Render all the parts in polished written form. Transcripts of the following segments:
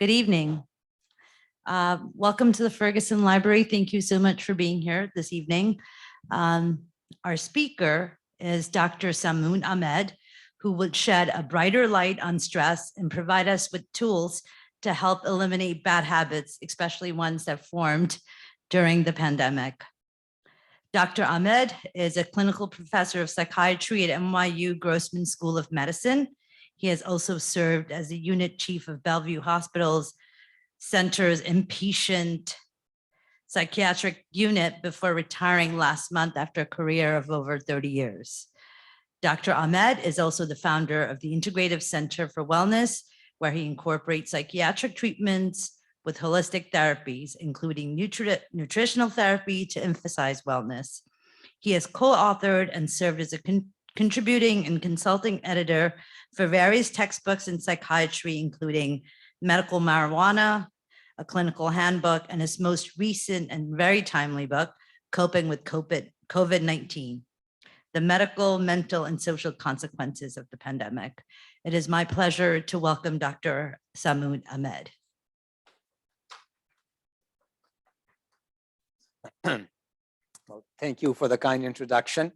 Good evening. Welcome to the Ferguson Library. Thank you so much for being here this evening. Our speaker is Dr. Samoon Ahmad, who will shed a brighter light on stress and provide us with tools to help eliminate bad habits, especially ones that formed during the pandemic. Dr. Ahmad is a clinical professor of psychiatry at NYU Grossman School of Medicine. He has also served as the unit chief of Bellevue Hospital's Center's Inpatient Psychiatric Unit before retiring last month after a career of over 30 years. Dr. Ahmad is also the founder of the Integrative Center for Wellness, where he incorporates psychiatric treatments with holistic therapies, including nutritional therapy to emphasize wellness. He has co-authored and served as a contributing and consulting editor for various textbooks in psychiatry, including Medical Marijuana, a clinical handbook, and his most recent and very timely book, Coping with COVID-19, the medical, mental, and social consequences of the pandemic. It is my pleasure to welcome Dr. Samoon Ahmad. Well, thank you for the kind introduction.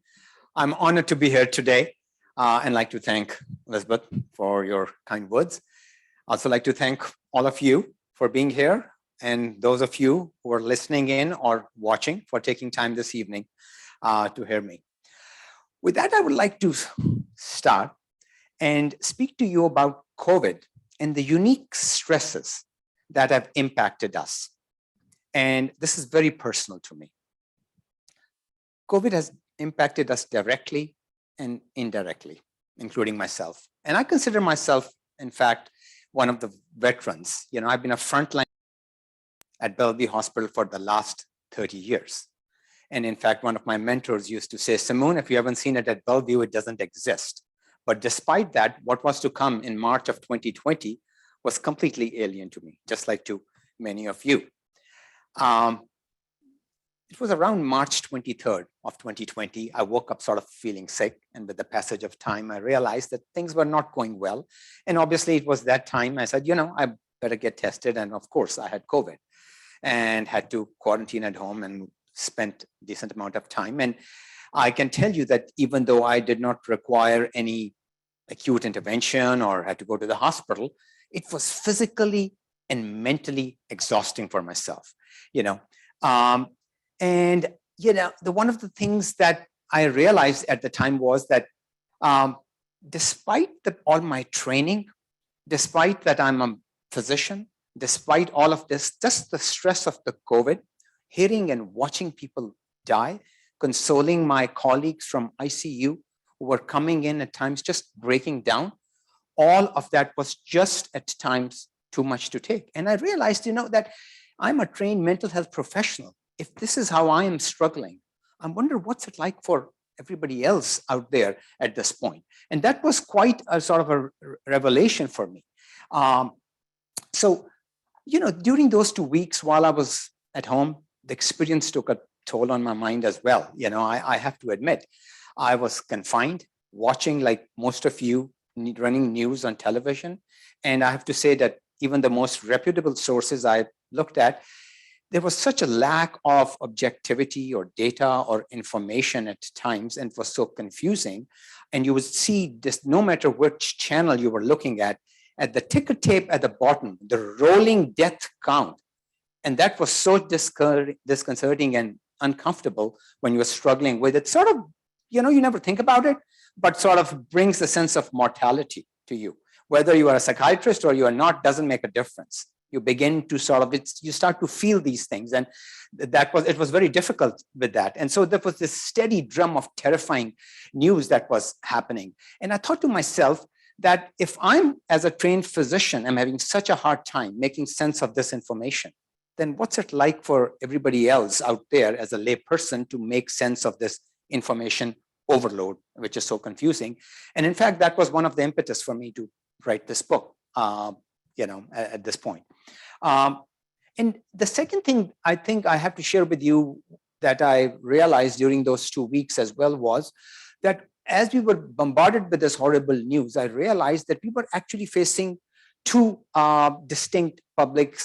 I'm honored to be here today and like to thank Elizabeth for your kind words. I'd also like to thank all of you for being here and those of you who are listening in or watching for taking time this evening to hear me. With that, I would like to start and speak to you about COVID and the unique stresses that have impacted us. And this is very personal to me. COVID has impacted us directly and indirectly, including myself. And I consider myself, in fact, one of the veterans. You know, I've been a frontline at Bellevue Hospital for the last 30 years. And in fact, one of my mentors used to say, Samoon, if you haven't seen it at Bellevue, it doesn't exist. But despite that, what was to come in March of 2020 was completely alien to me, just like to many of you. It was around March 23rd of 2020. I woke up sort of feeling sick. And with the passage of time, I realized that things were not going well. And obviously it was that time I said, you know, I better get tested. And of course I had COVID and had to quarantine at home and spent a decent amount of time. And I can tell you that even though I did not require any acute intervention or had to go to the hospital, it was physically and mentally exhausting for myself, you know. And, you know, one of the things that I realized at the time was that despite all my training, despite that I'm a physician, despite all of this, just the stress of the COVID, hearing and watching people die, consoling my colleagues from ICU who were coming in at times just breaking down, all of that was just at times too much to take. And I realized, you know, that I'm a trained mental health professional. If this is how I am struggling, I wonder what's it like for everybody else out there at this point. And that was quite a sort of a revelation for me. So, you know, during those 2 weeks while I was at home, the experience took a toll on my mind as well. You know, I have to admit, I was confined, watching like most of you, running news on television. And I have to say that even the most reputable sources I looked at, there was such a lack of objectivity or data or information at times, and it was so confusing. And you would see this, no matter which channel you were looking at the ticker tape at the bottom, the rolling death count. And that was so disconcerting and uncomfortable when you were struggling with it. Sort of, you know, you never think about it, but sort of brings a sense of mortality to you. Whether you are a psychiatrist or you are not, doesn't make a difference. You begin to sort of, you start to feel these things. And it was very difficult with that. And so there was this steady drum of terrifying news that was happening. And I thought to myself that if I'm, as a trained physician, I'm having such a hard time making sense of this information, then what's it like for everybody else out there as a lay person to make sense of this information overload, which is so confusing? And in fact, that was one of the impetus for me to write this book, you know, at this point. And the second thing I think I have to share with you that I realized during those 2 weeks as well was that as we were bombarded with this horrible news, I realized that we were actually facing two distinct public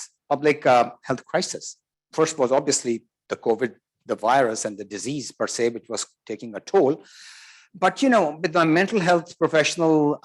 health crises. First was obviously the COVID, the virus and the disease per se, which was taking a toll. But, with my mental health professional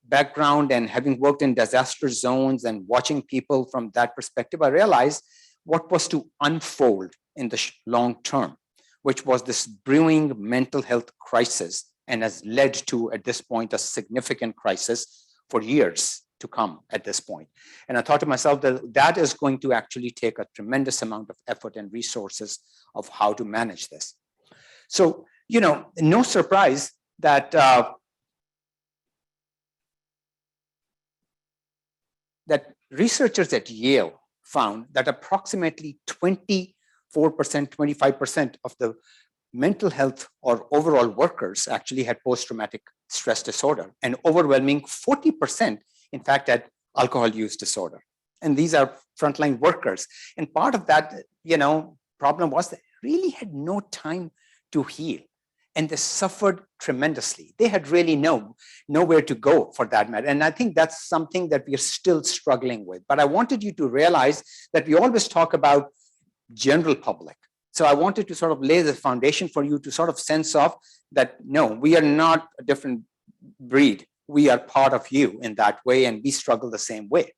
background and having worked in disaster zones and watching people from that perspective, I realized what was to unfold in the long term, which was this brewing mental health crisis, and has led to, at this point, a significant crisis for years to come at this point. And I thought to myself that that is going to actually take a tremendous amount of effort and resources of how to manage this. So, no surprise that that researchers at Yale found that approximately 24%, 25% of the mental health or overall workers actually had post-traumatic stress disorder, and overwhelming 40%, in fact, had alcohol use disorder. And these are frontline workers. And part of that, problem was they really had no time to heal. And they suffered tremendously. They had really nowhere to go for that matter. And I think that's something that we are still struggling with. But I wanted you to realize that we always talk about general public. So I wanted to sort of lay the foundation for you to sort of sense of that, no, we are not a different breed. We are part of you in that way, and we struggle the same way.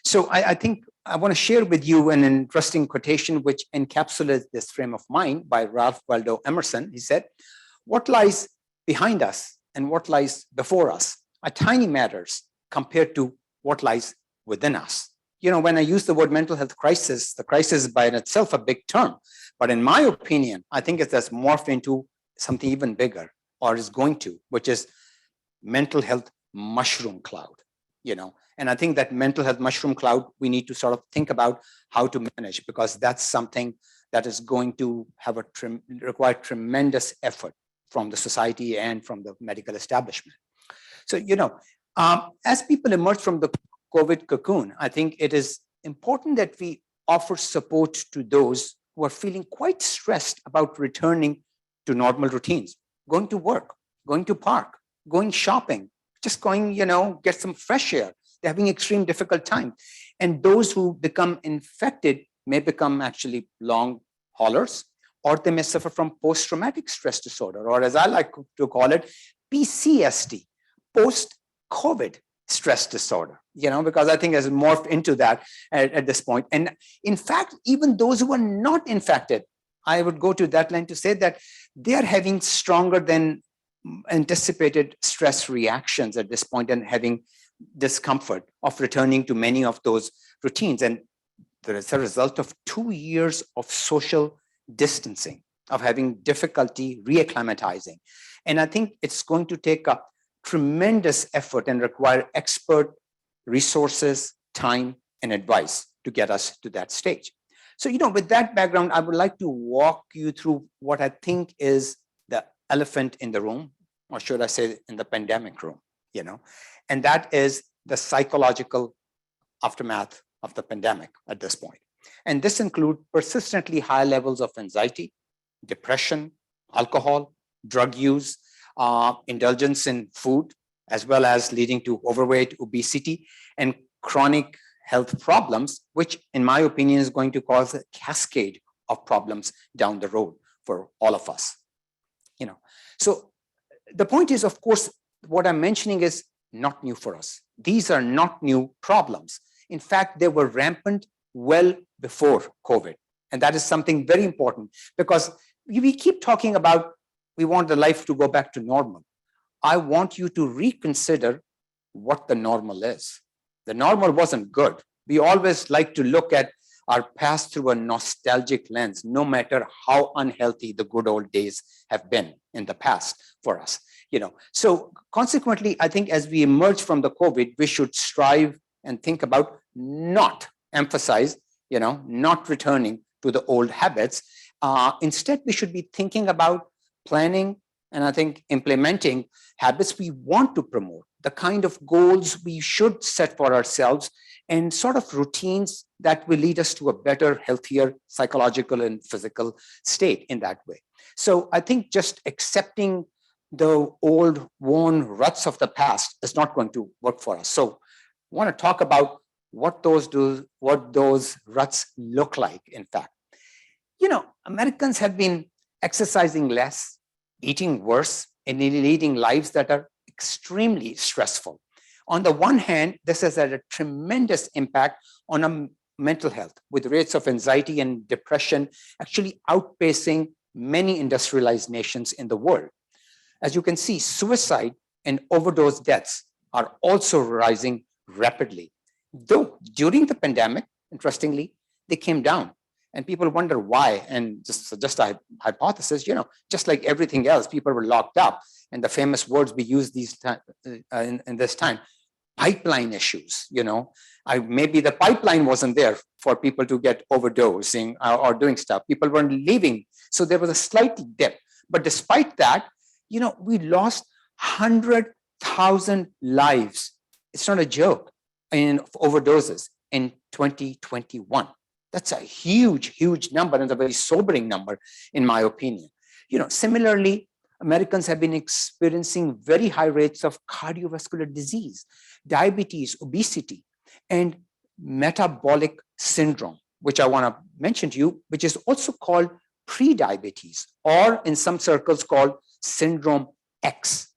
So I think I want to share with you an interesting quotation which encapsulates this frame of mind by Ralph Waldo Emerson. He said, "What lies behind us and what lies before us are tiny matters compared to what lies within us." When I use the word mental health crisis, the crisis is by itself a big term. But in my opinion, I think it has morphed into something even bigger, or is going to, which is mental health mushroom cloud. And I think that mental health mushroom cloud, we need to sort of think about how to manage, because that's something that is going to have require tremendous effort from the society and from the medical establishment. So, as people emerge from the COVID cocoon, I think it is important that we offer support to those who are feeling quite stressed about returning to normal routines, going to work, going to park, going shopping, just going, get some fresh air. They're having extreme difficult time. And those who become infected may become actually long haulers, or they may suffer from post-traumatic stress disorder, or as I like to call it, PCSD, post-COVID stress disorder, because I think it has morphed into that at this point. And in fact, even those who are not infected, I would go to that line to say that they are having stronger than anticipated stress reactions at this point, and having discomfort of returning to many of those routines. And there is a result of 2 years of social distancing, of having difficulty reacclimatizing. And I think it's going to take a tremendous effort and require expert resources, time, and advice to get us to that stage. So, with that background, I would like to walk you through what I think is the elephant in the room, or should I say in the pandemic room, and that is the psychological aftermath of the pandemic at this point. And this includes persistently high levels of anxiety, depression, alcohol, drug use, indulgence in food, as well as leading to overweight, obesity, and chronic health problems, which in my opinion is going to cause a cascade of problems down the road for all of us. So the point is, of course, what I'm mentioning is not new for us. These are not new problems. In fact, they were rampant well before COVID. And that is something very important, because we keep talking about we want the life to go back to normal. I want you to reconsider what the normal is. The normal wasn't good. We always like to look at our past through a nostalgic lens, no matter how unhealthy the good old days have been in the past for us. So consequently, I think as we emerge from the COVID, we should strive and think about not emphasize, not returning to the old habits. Instead, we should be thinking about planning and I think implementing habits we want to promote, the kind of goals we should set for ourselves, and sort of routines that will lead us to a better, healthier psychological and physical state in that way. So I think just accepting the old worn ruts of the past is not going to work for us. So want to talk about what those ruts look like, in fact. Americans have been exercising less, eating worse, and leading lives that are extremely stressful. On the one hand, this has had a tremendous impact on our mental health, with rates of anxiety and depression actually outpacing many industrialized nations in the world. As you can see, suicide and overdose deaths are also rising rapidly. Though during the pandemic, interestingly, they came down. And people wonder why. And just a hypothesis, just like everything else, people were locked up. And the famous words we use in this time, pipeline issues, maybe the pipeline wasn't there for people to get overdosing or doing stuff. People weren't leaving. So there was a slight dip. But despite that, we lost 100,000 lives. It's not a joke in overdoses in 2021. That's a huge, huge number, and a very sobering number, in my opinion. Similarly, Americans have been experiencing very high rates of cardiovascular disease, diabetes, obesity, and metabolic syndrome, which I want to mention to you, which is also called pre-diabetes, or in some circles called syndrome X.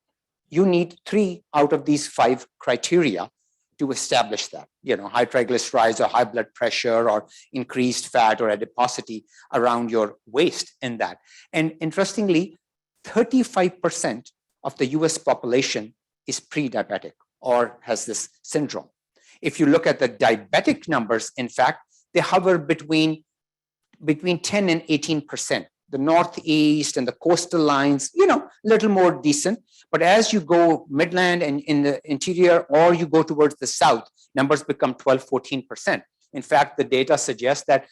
You need 3 out of these 5 criteria to establish that, high triglycerides or high blood pressure or increased fat or adiposity around your waist in that. And interestingly, 35% of the US population is pre-diabetic or has this syndrome. If you look at the diabetic numbers, in fact, they hover between 10 and 18%. The Northeast and the coastal lines, a little more decent. But as you go midland and in the interior, or you go towards the south, numbers become 12, 14%. In fact, the data suggests that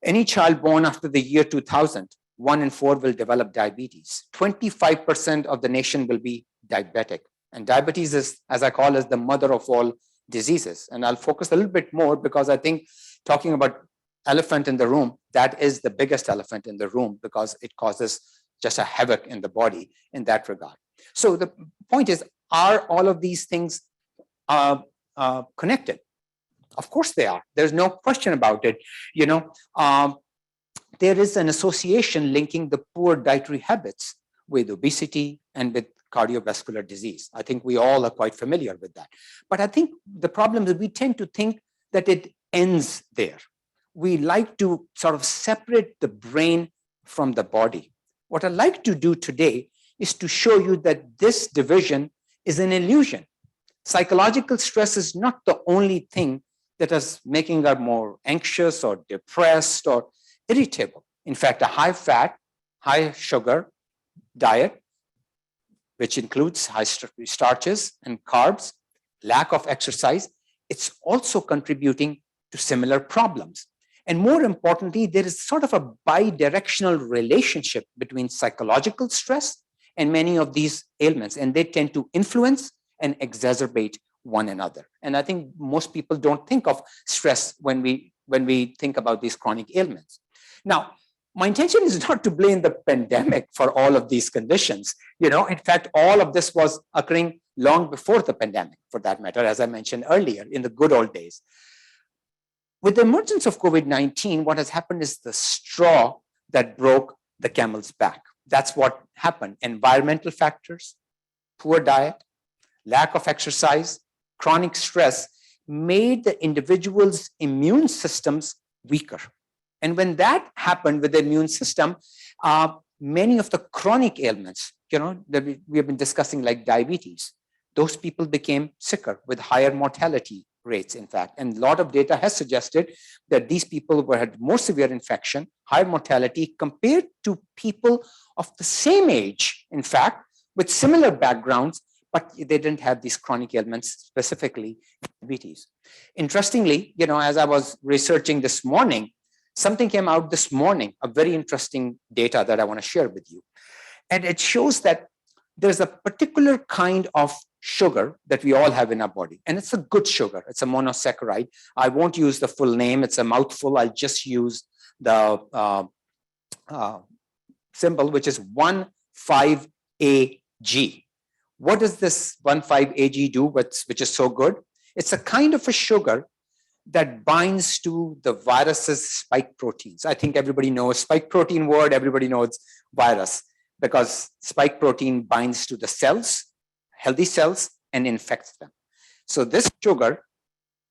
any child born after the year 2000, 1 in 4 will develop diabetes. 25% of the nation will be diabetic. And diabetes is, as I call it, the mother of all diseases. And I'll focus a little bit more because I think talking about elephant in the room, that is the biggest elephant in the room because it causes just a havoc in the body in that regard. So the point is, are all of these things connected? Of course they are. There's no question about it. There is an association linking the poor dietary habits with obesity and with cardiovascular disease. I think we all are quite familiar with that. But I think the problem is we tend to think that it ends there. We like to sort of separate the brain from the body. What I'd like to do today is to show you that this division is an illusion. Psychological stress is not the only thing that is making us more anxious or depressed or irritable. In fact, a high fat, high sugar diet, which includes high starches and carbs, lack of exercise, it's also contributing to similar problems. And more importantly, there is sort of a bi-directional relationship between psychological stress and many of these ailments, and they tend to influence and exacerbate one another. And I think most people don't think of stress when we think about these chronic ailments. Now, my intention is not to blame the pandemic for all of these conditions. In fact, all of this was occurring long before the pandemic, for that matter, as I mentioned earlier, in the good old days. With the emergence of COVID-19, what has happened is the straw that broke the camel's back. That's what happened. Environmental factors, poor diet, lack of exercise, chronic stress made the individual's immune systems weaker. And when that happened with the immune system, many of the chronic ailments, that we have been discussing, like diabetes, those people became sicker with higher mortality rates, in fact. And a lot of data has suggested that these people had more severe infection, higher mortality compared to people of the same age, in fact, with similar backgrounds, but they didn't have these chronic ailments, specifically diabetes. Interestingly, as I was researching this morning, something came out this morning, a very interesting data that I want to share with you. And it shows that there's a particular kind of sugar that we all have in our body. And it's a good sugar. It's a monosaccharide. I won't use the full name. It's a mouthful. I'll just use the symbol, which is 1,5-AG. What does this 1,5-AG do, which is so good? It's a kind of a sugar that binds to the virus's spike proteins. I think everybody knows spike protein word, everybody knows virus, because spike protein binds to the cells, healthy cells, and infects them. So this sugar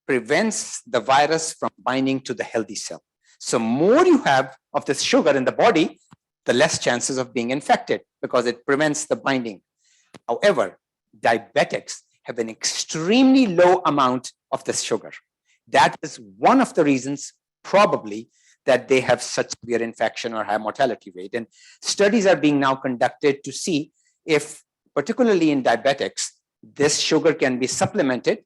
prevents the virus from binding to the healthy cell. So more you have of this sugar in the body, the less chances of being infected because it prevents the binding. However, diabetics have an extremely low amount of this sugar. That is one of the reasons probably that they have such severe infection or high mortality rate. And studies are being now conducted to see if, particularly in diabetics, this sugar can be supplemented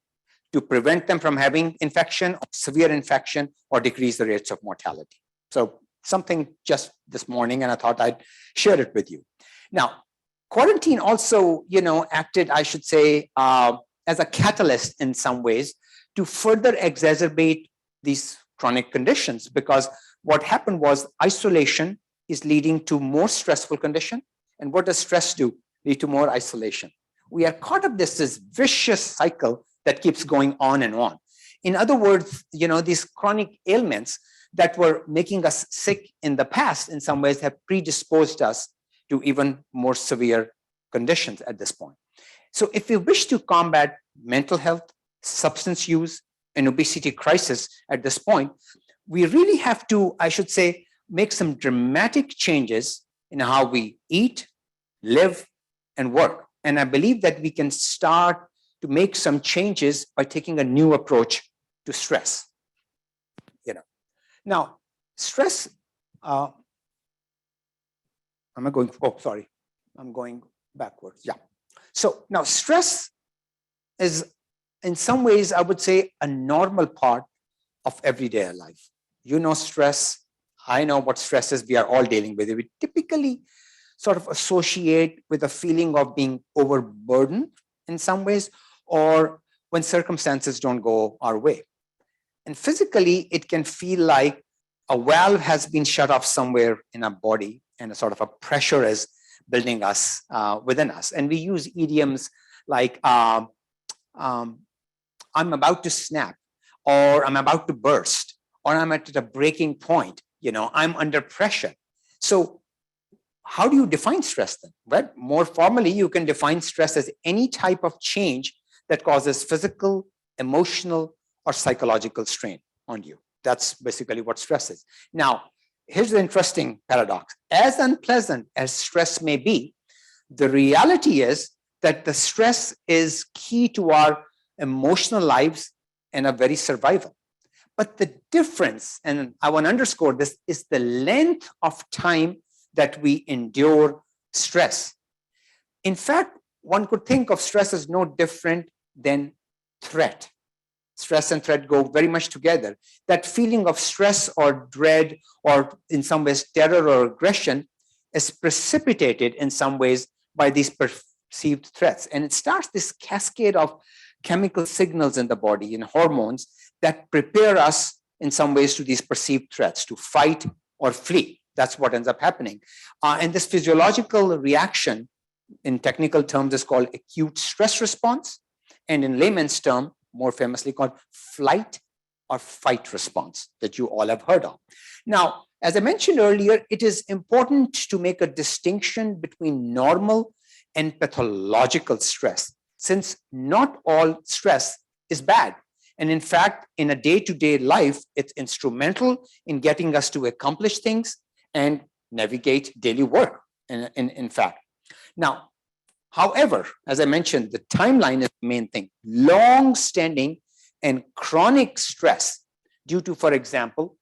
to prevent them from having infection, or severe infection, or decrease the rates of mortality. So something just this morning, and I thought I'd share it with you. Now, quarantine also, acted, I should say, as a catalyst in some ways to further exacerbate these chronic conditions, because what happened was isolation is leading to more stressful condition. And what does stress do? Lead to more isolation. We are caught up this vicious cycle that keeps going on and on. In other words, these chronic ailments that were making us sick in the past in some ways have predisposed us to even more severe conditions at this point. So if we wish to combat mental health, substance use, and obesity crisis at this point, we really have to, I should say, make some dramatic changes in how we eat, live, and work. And I believe that we can start to make some changes by taking a new approach to stress. Now, stress, I'm going backwards. Yeah. So now stress is in some ways, I would say, a normal part of everyday life. Stress. I know what stress is. We are all dealing with it. We typically sort of associate with a feeling of being overburdened in some ways, or when circumstances don't go our way. And physically, it can feel like a valve has been shut off somewhere in our body, and a sort of a pressure is building us within us. And we use idioms like, I'm about to snap, or I'm about to burst, or I'm at a breaking point. I'm under pressure. So how do you define stress then? Well, more formally, you can define stress as any type of change that causes physical, emotional, or psychological strain on you. That's basically what stress is. Now, here's the interesting paradox. As unpleasant as stress may be, the reality is that the stress is key to our emotional lives and our very survival. But the difference, and I want to underscore this, is the length of time that we endure stress. In fact, one could think of stress as no different than threat. Stress and threat go very much together. That feeling of stress or dread, or in some ways terror or aggression, is precipitated in some ways by these perceived threats. And it starts this cascade of chemical signals in the body and hormones that prepare us in some ways to these perceived threats, to fight or flee. That's what ends up happening. And this physiological reaction, in technical terms, is called acute stress response. And in layman's term, more famously called flight or fight response, that you all have heard of. Now, as I mentioned earlier, it is important to make a distinction between normal and pathological stress, since not all stress is bad. And in fact, in a day-to-day life, it's instrumental in getting us to accomplish things and navigate daily work, in fact. Now, however, as I mentioned, the timeline is the main thing. Long-standing and chronic stress due to, for example,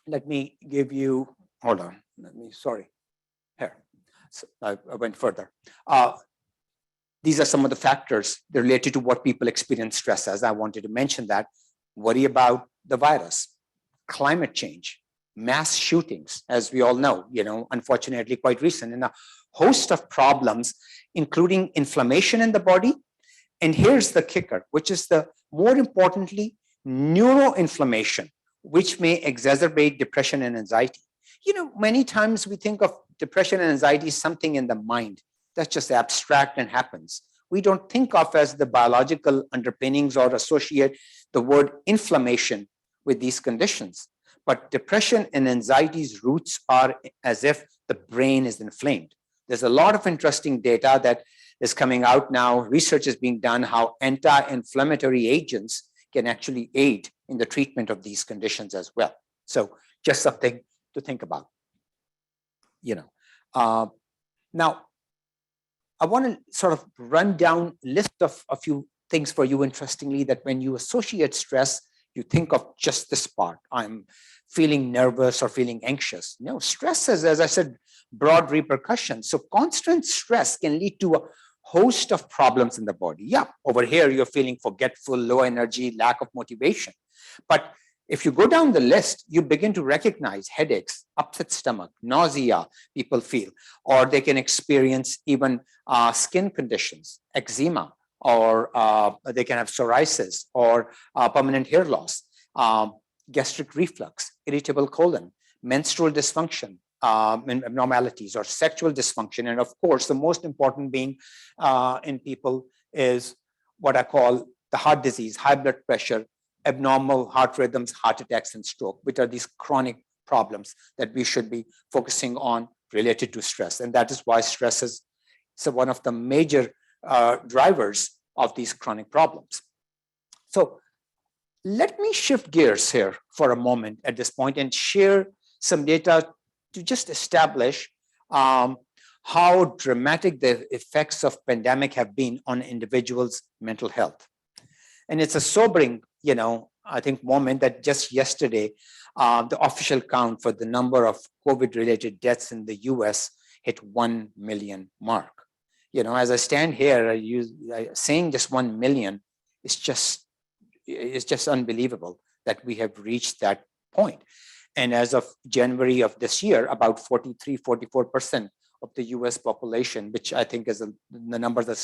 let me give you, hold on, here. So I went further. These are some of the factors related to what people experience stress as. I wanted to mention that. Worry about the virus, climate change, mass shootings, as we all know, unfortunately quite recent, and a host of problems, including inflammation in the body. And here's the kicker, which is the more importantly, neuroinflammation, which may exacerbate depression and anxiety. Many times we think of depression and anxiety as something in the mind that's just abstract and happens. we don't think of as the biological underpinnings or associate the word inflammation with these conditions. But depression and anxiety's roots are as if the brain is inflamed. There's a lot of interesting data that is coming out now. Research is being done how anti-inflammatory agents can actually aid in the treatment of these conditions as well. So just something to think about. Now, I want to sort of run down a list of a few things for you, interestingly, that when you associate stress, you think of just this part. I'm feeling nervous or feeling anxious. No, stress has, as I said, broad repercussions. So constant stress can lead to a host of problems in the body. Yeah, over here, you're feeling forgetful, low energy, lack of motivation. But if you go down the list, you begin to recognize headaches, upset stomach, nausea people feel, or they can experience even skin conditions, eczema, or they can have psoriasis or permanent hair loss, gastric reflux, irritable colon, menstrual dysfunction, abnormalities, or sexual dysfunction. And of course, the most important being in people is what I call the heart disease, high blood pressure, abnormal heart rhythms, heart attacks, and stroke, which are these chronic problems that we should be focusing on related to stress. And that is why stress is one of the major drivers of these chronic problems. So let me shift gears here for a moment at this point and share some data to just establish how dramatic the effects of pandemic have been on individuals' mental health. And it's a sobering, I think, moment that just yesterday, the official count for the number of COVID-related deaths in the US hit 1 million mark. As I stand here, saying just 1 million is just unbelievable that we have reached that point. And as of January of this year, about 44% of the US population, which I think is the numbers are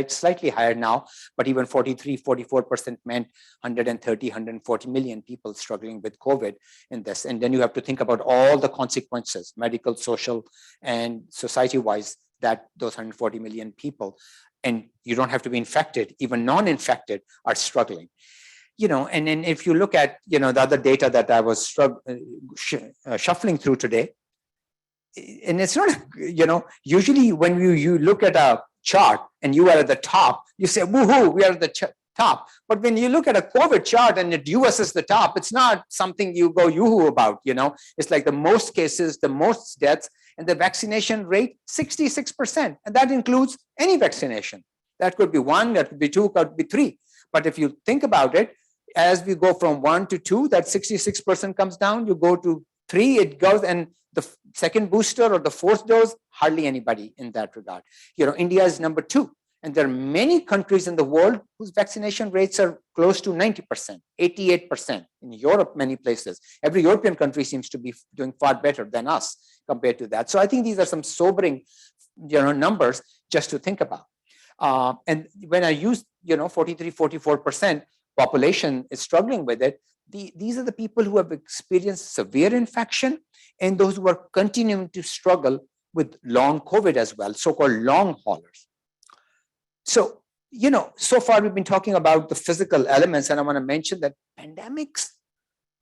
slightly higher now, but even 44% meant 140 million people struggling with COVID in this. And then you have to think about all the consequences, medical, social, and society-wise, that those 140 million people, and you don't have to be infected, even non-infected are struggling. And then if you look at, the other data that I was shuffling through today, and it's not, usually when you look at a chart and you are at the top, you say, woohoo, we are at the top. But when you look at a COVID chart and the US is the top, it's not something you go yoo-hoo about, It's like the most cases, the most deaths, and the vaccination rate, 66%. And that includes any vaccination. That could be 1, that could be 2, could be 3. But if you think about it, as we go from 1 to 2, that 66% comes down, you go to 3, it goes, and the second booster or the fourth dose, hardly anybody in that regard. India is number 2. And there are many countries in the world whose vaccination rates are close to 90%, 88%. In Europe, many places. Every European country seems to be doing far better than us compared to that. So I think these are some sobering, numbers just to think about. And when I use, 43, 44% population is struggling with it, these are the people who have experienced severe infection and those who are continuing to struggle with long COVID as well, so-called long haulers. So, so far we've been talking about the physical elements, and I want to mention that pandemics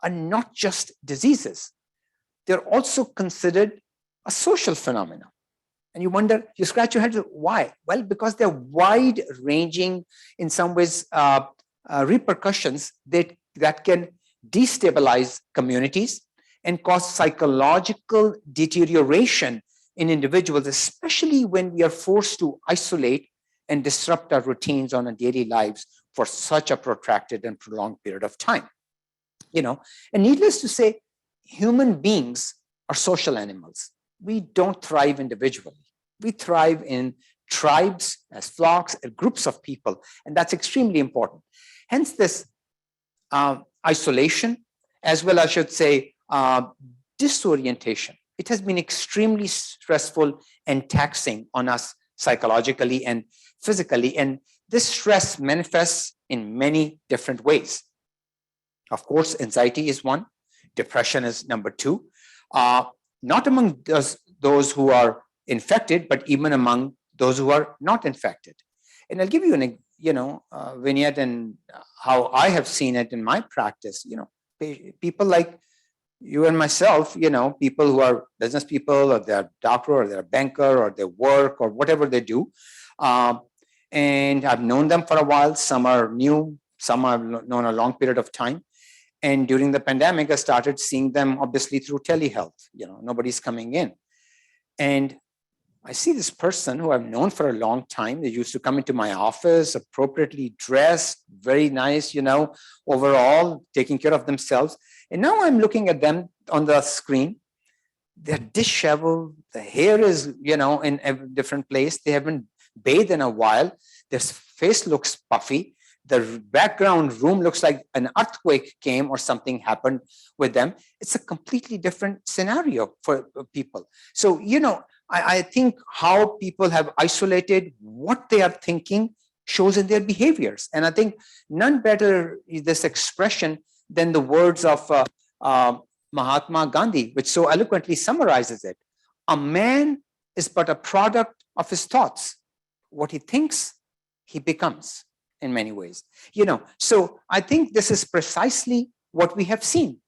are not just diseases. They're also considered a social phenomenon. And you wonder, you scratch your head, why? Well, because they're wide-ranging, in some ways, repercussions that can destabilize communities and cause psychological deterioration in individuals, especially when we are forced to isolate and disrupt our routines on our daily lives for such a protracted and prolonged period of time. And needless to say, human beings are social animals. We don't thrive individually. We thrive in tribes, as flocks, as groups of people, and that's extremely important. Hence this isolation, as well, I should say, disorientation. It has been extremely stressful and taxing on us psychologically and physically, and this stress manifests in many different ways. Of course, anxiety is one, depression is number 2, not among those who are infected, but even among those who are not infected. And I'll give you an, vignette and how I have seen it in my practice. People like you and myself, people who are business people, or they're a doctor, or they're a banker, or they work, or whatever they do. And I've known them for a while. Some are new, some I've known a long period of time. And during the pandemic, I started seeing them obviously through telehealth. Nobody's coming in. And I see this person who I've known for a long time. They used to come into my office, appropriately dressed, very nice, overall, taking care of themselves. And now I'm looking at them on the screen. They're disheveled. The hair is, in a different place. They haven't bathed in a while. Their face looks puffy. The background room looks like an earthquake came or something happened with them. It's a completely different scenario for people. So, I think how people have isolated what they are thinking shows in their behaviors. And I think none better is this expression than the words of Mahatma Gandhi, which so eloquently summarizes it. A man is but a product of his thoughts. What he thinks, he becomes in many ways. So I think this is precisely what we have seen.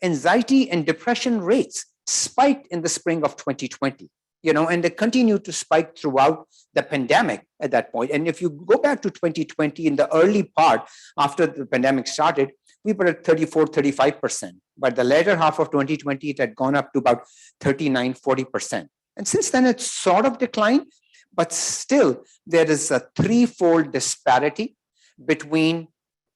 Anxiety and depression rates spiked in the spring of 2020. And they continue to spike throughout the pandemic at that point. And if you go back to 2020, in the early part, after the pandemic started, we were at 34, 35%. By the later half of 2020, it had gone up to about 39, 40%. And since then, it's sort of declined, but still there is a threefold disparity between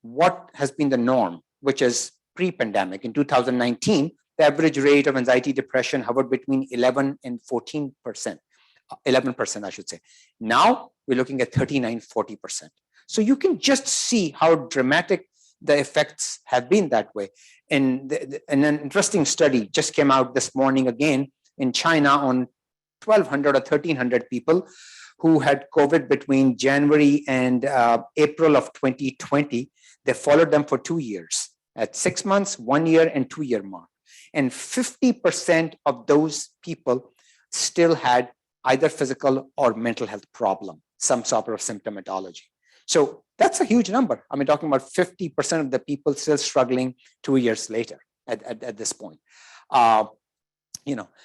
what has been the norm, which is pre-pandemic. In 2019, the average rate of anxiety, depression hovered between 11 and 14%, 11%, I should say. Now we're looking at 39, 40%. So you can just see how dramatic the effects have been that way. And an interesting study just came out this morning again in China on 1,200 or 1,300 people who had COVID between January and April of 2020. They followed them for 2 years, at 6 months, 1 year, and 2 year mark. And 50% of those people still had either physical or mental health problem, some sort of symptomatology. So that's a huge number. I mean, talking about 50% of the people still struggling 2 years later at this point.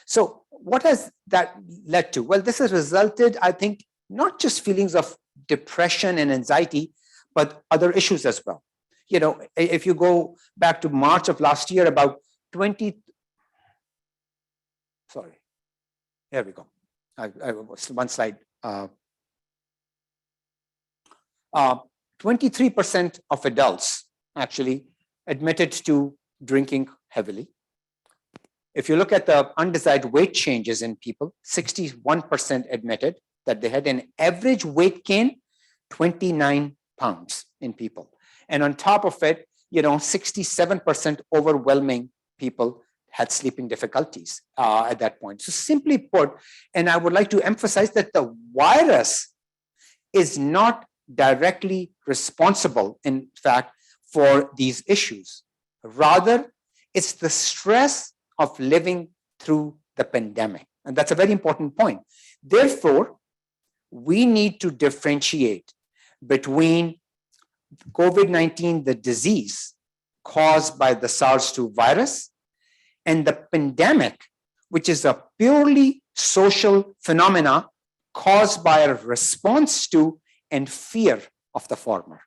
So what has that led to? Well, this has resulted, I think, not just feelings of depression and anxiety, but other issues as well. If you go back to March of last year, about 20, sorry, here we go. I was one slide. 23% of adults actually admitted to drinking heavily. If you look at the undesired weight changes in people, 61% admitted that they had an average weight gain, 29 pounds in people. And on top of it, 67% overwhelming people had sleeping difficulties at that point. So simply put, and I would like to emphasize that the virus is not directly responsible, in fact, for these issues. Rather, it's the stress of living through the pandemic. And that's a very important point. Therefore, we need to differentiate between COVID-19, the disease caused by the SARS-2 virus, and the pandemic, which is a purely social phenomena caused by a response to and fear of the former.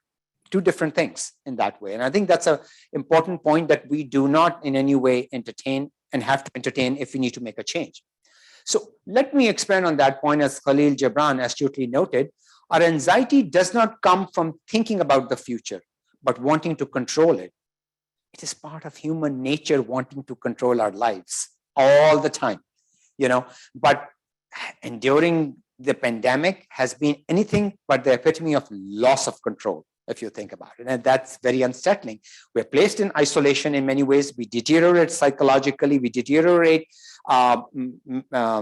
Two different things in that way. And I think that's an important point that we do not in any way entertain and have to entertain if we need to make a change. So let me expand on that point. As Khalil Gibran astutely noted, our anxiety does not come from thinking about the future, but wanting to control it. It is part of human nature wanting to control our lives all the time, but enduring the pandemic has been anything but the epitome of loss of control, if you think about it. And that's very unsettling. We're placed in isolation in many ways. We deteriorate psychologically, we deteriorate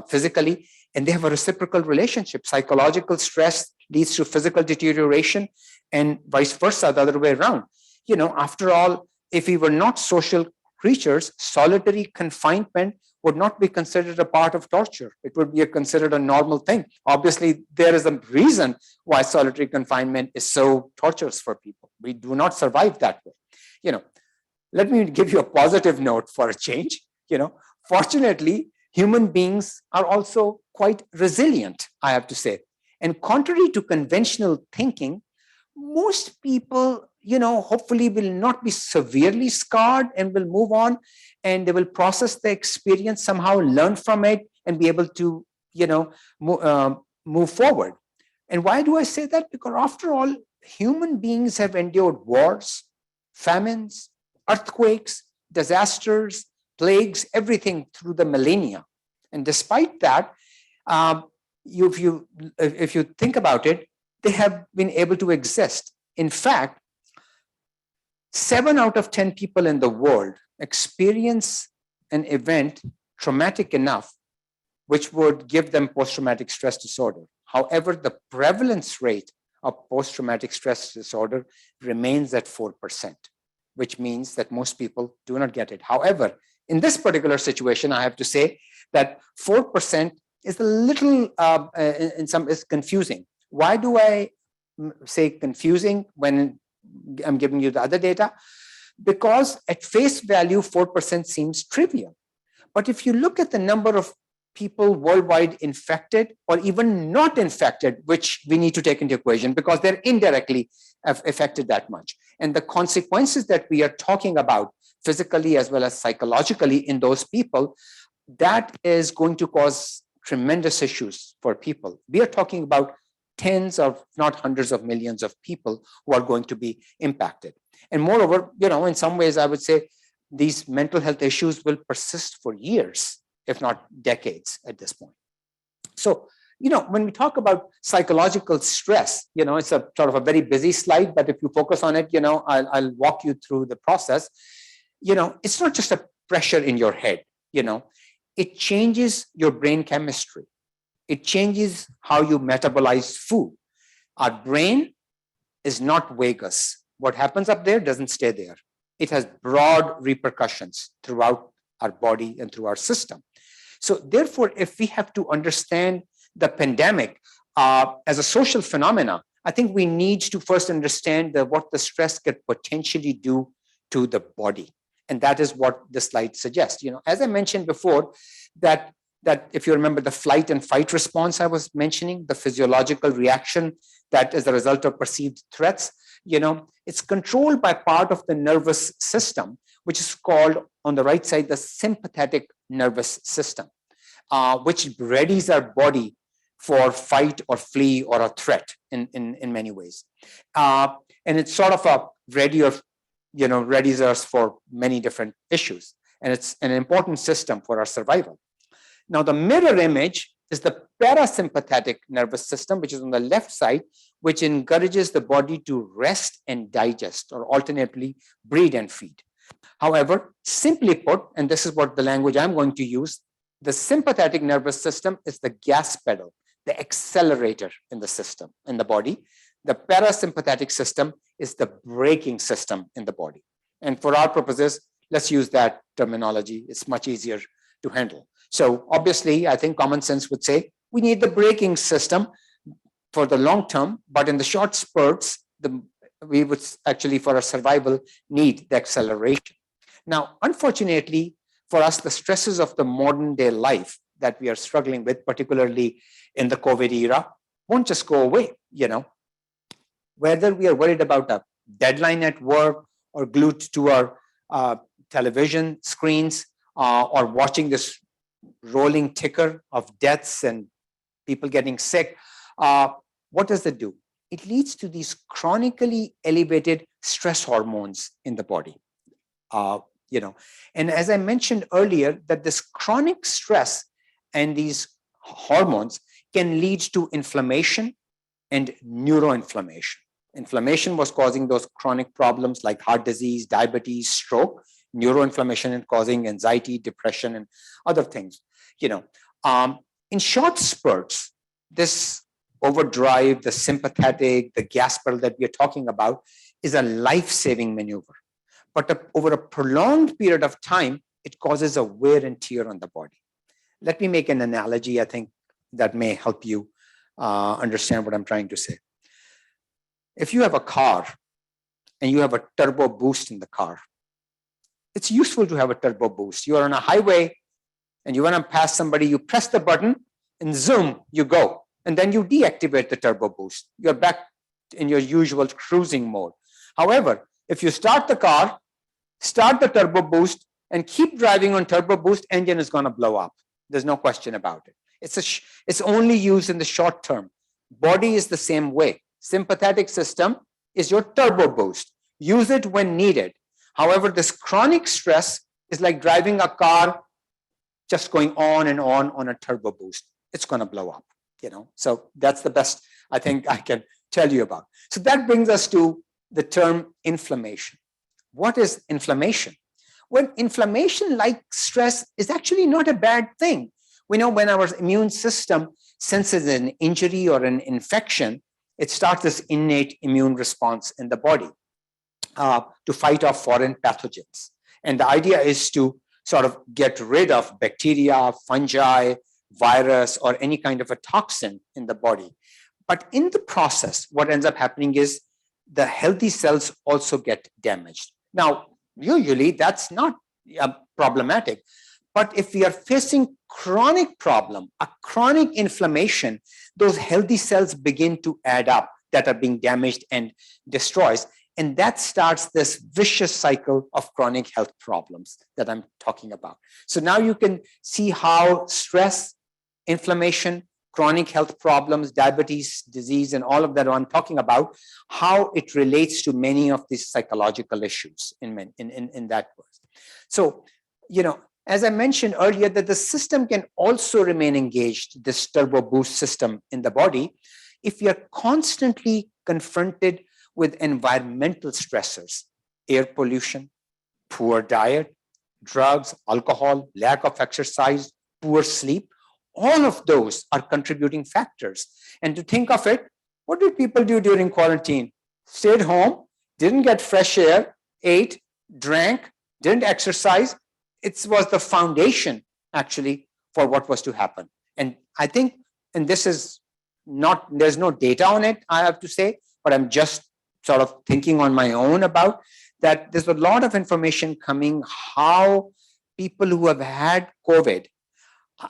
physically, and they have a reciprocal relationship. Psychological stress leads to physical deterioration and vice versa, the other way around. After all, if we were not social creatures, solitary confinement would not be considered a part of torture. It would be considered a normal thing. Obviously, there is a reason why solitary confinement is so torturous for people. We do not survive that way. Let me give you a positive note for a change. Fortunately, human beings are also quite resilient, I have to say. And contrary to conventional thinking, most people, hopefully will not be severely scarred and will move on, and they will process the experience, somehow learn from it, and be able to, move forward. And why do I say that? Because after all, human beings have endured wars, famines, earthquakes, disasters, plagues, everything through the millennia. And despite that, if you think about it, they have been able to exist. In fact, 7 out of 10 people in the world experience an event traumatic enough which would give them post-traumatic stress disorder. However, the prevalence rate of post-traumatic stress disorder remains at 4%, which means that most people do not get it. However, in this particular situation, I have to say that 4% is a little, is confusing. Why do I say confusing when I'm giving you the other data? Because at face value, 4% seems trivial. But if you look at the number of people worldwide infected or even not infected, which we need to take into equation because they're indirectly affected that much. And the consequences that we are talking about physically as well as psychologically in those people, that is going to cause tremendous issues for people. We are talking about tens of, not hundreds of millions of people who are going to be impacted. And moreover, in some ways, I would say these mental health issues will persist for years, if not decades at this point. So, when we talk about psychological stress, it's a sort of a very busy slide, but if you focus on it, I'll walk you through the process. It's not just a pressure in your head, it changes your brain chemistry. It changes how you metabolize food. Our brain is not vagus. What happens up there doesn't stay there. It has broad repercussions throughout our body and through our system. So therefore, if we have to understand the pandemic as a social phenomena, I think we need to first understand what the stress could potentially do to the body. And that is what the slide suggests. As I mentioned before, that if you remember the flight and fight response I was mentioning, the physiological reaction that is a result of perceived threats, it's controlled by part of the nervous system, which is called on the right side, the sympathetic nervous system, which readies our body for fight or flee or a threat in many ways. And it's sort of a readies us for many different issues. And it's an important system for our survival. Now, the mirror image is the parasympathetic nervous system, which is on the left side, which encourages the body to rest and digest, or alternately breed and feed. However, simply put, and this is what the language I'm going to use, the sympathetic nervous system is the gas pedal, the accelerator in the system, in the body. The parasympathetic system is the braking system in the body. And for our purposes, let's use that terminology. It's much easier to handle. So obviously, I think common sense would say we need the braking system for the long term, but in the short spurts, we would actually, for our survival, need the acceleration. Now, unfortunately, for us, the stresses of the modern day life that we are struggling with, particularly in the COVID era, won't just go away, Whether we are worried about a deadline at work or glued to our television screens or watching this rolling ticker of deaths and people getting sick, what does it do? It leads to these chronically elevated stress hormones in the body. And as I mentioned earlier, that this chronic stress and these hormones can lead to inflammation and neuroinflammation. Inflammation was causing those chronic problems like heart disease, diabetes, stroke. Neuroinflammation and causing anxiety, depression, and other things. In short spurts, this overdrive, the sympathetic, the gas pedal that we are talking about is a life-saving maneuver. but over a prolonged period of time, it causes a wear and tear on the body. Let me make an analogy, I think, that may help you understand what I'm trying to say. If you have a car and you have a turbo boost in the car, it's useful to have a turbo boost. You are on a highway and you want to pass somebody, you press the button and zoom, you go. And then you deactivate the turbo boost. You're back in your usual cruising mode. However, if you start the car, start the turbo boost and keep driving on turbo boost, engine is going to blow up. There's no question about it. It's only used in the short term. Body is the same way. Sympathetic system is your turbo boost. Use it when needed. However, this chronic stress is like driving a car just going on and on a turbo boost. It's going to blow up, So that's the best I think I can tell you about. So that brings us to the term inflammation. What is inflammation? Well, inflammation, like stress, is actually not a bad thing. We know when our immune system senses an injury or an infection, it starts this innate immune response in the body to fight off foreign pathogens. And the idea is to sort of get rid of bacteria, fungi, virus, or any kind of a toxin in the body. But in the process, what ends up happening is the healthy cells also get damaged. Now, usually that's not problematic. But if we are facing chronic problem, a chronic inflammation, those healthy cells begin to add up that are being damaged and destroys. And that starts this vicious cycle of chronic health problems that I'm talking about. So now you can see how stress, inflammation, chronic health problems, diabetes, disease, and all of that I'm talking about, how it relates to many of these psychological issues in that verse. So, as I mentioned earlier, that the system can also remain engaged, this turbo boost system in the body, if we are constantly confronted with environmental stressors, air pollution, poor diet, drugs, alcohol, lack of exercise, poor sleep. All of those are contributing factors. And to think of it, what did people do during quarantine? Stayed home, didn't get fresh air, ate, drank, didn't exercise. It was the foundation, actually, for what was to happen. And I think, and this is not, there's no data on it, I have to say, but I'm just sort of thinking on my own about that. There's a lot of information coming how people who have had COVID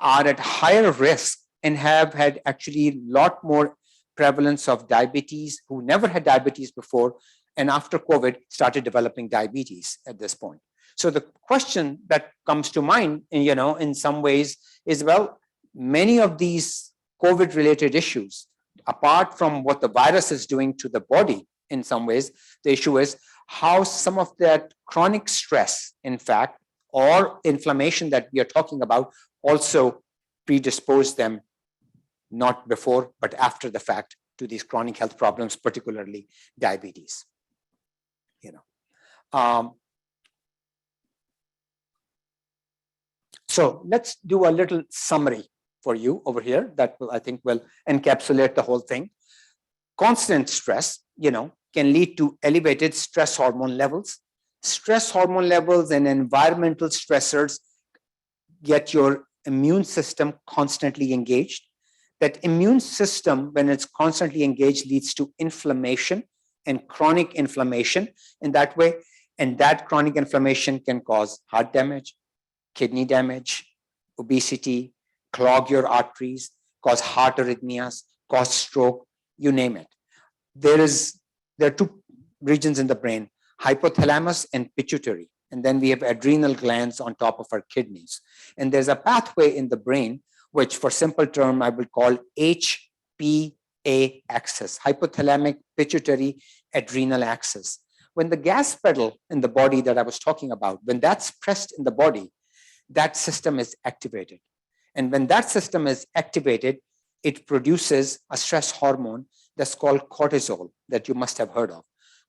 are at higher risk and have had actually a lot more prevalence of diabetes, who never had diabetes before, and after COVID started developing diabetes at this point. So the question that comes to mind, in some ways is, well, many of these COVID-related issues, apart from what the virus is doing to the body, in some ways, the issue is how some of that chronic stress, in fact, or inflammation that we are talking about also predispose them, not before, but after the fact, to these chronic health problems, particularly diabetes. So let's do a little summary for you over here that I think will encapsulate the whole thing. Constant stress, can lead to elevated stress hormone levels. Stress hormone levels and environmental stressors get your immune system constantly engaged. That immune system, when it's constantly engaged, leads to inflammation and chronic inflammation in that way. And that chronic inflammation can cause heart damage, kidney damage, obesity, clog your arteries, cause heart arrhythmias, cause stroke, you name it. There are two regions in the brain, hypothalamus and pituitary. And then we have adrenal glands on top of our kidneys. And there's a pathway in the brain, which for simple term, I would call HPA axis, hypothalamic pituitary adrenal axis. When the gas pedal in the body that I was talking about, when that's pressed in the body, that system is activated. And when that system is activated, it produces a stress hormone that's called cortisol that you must have heard of.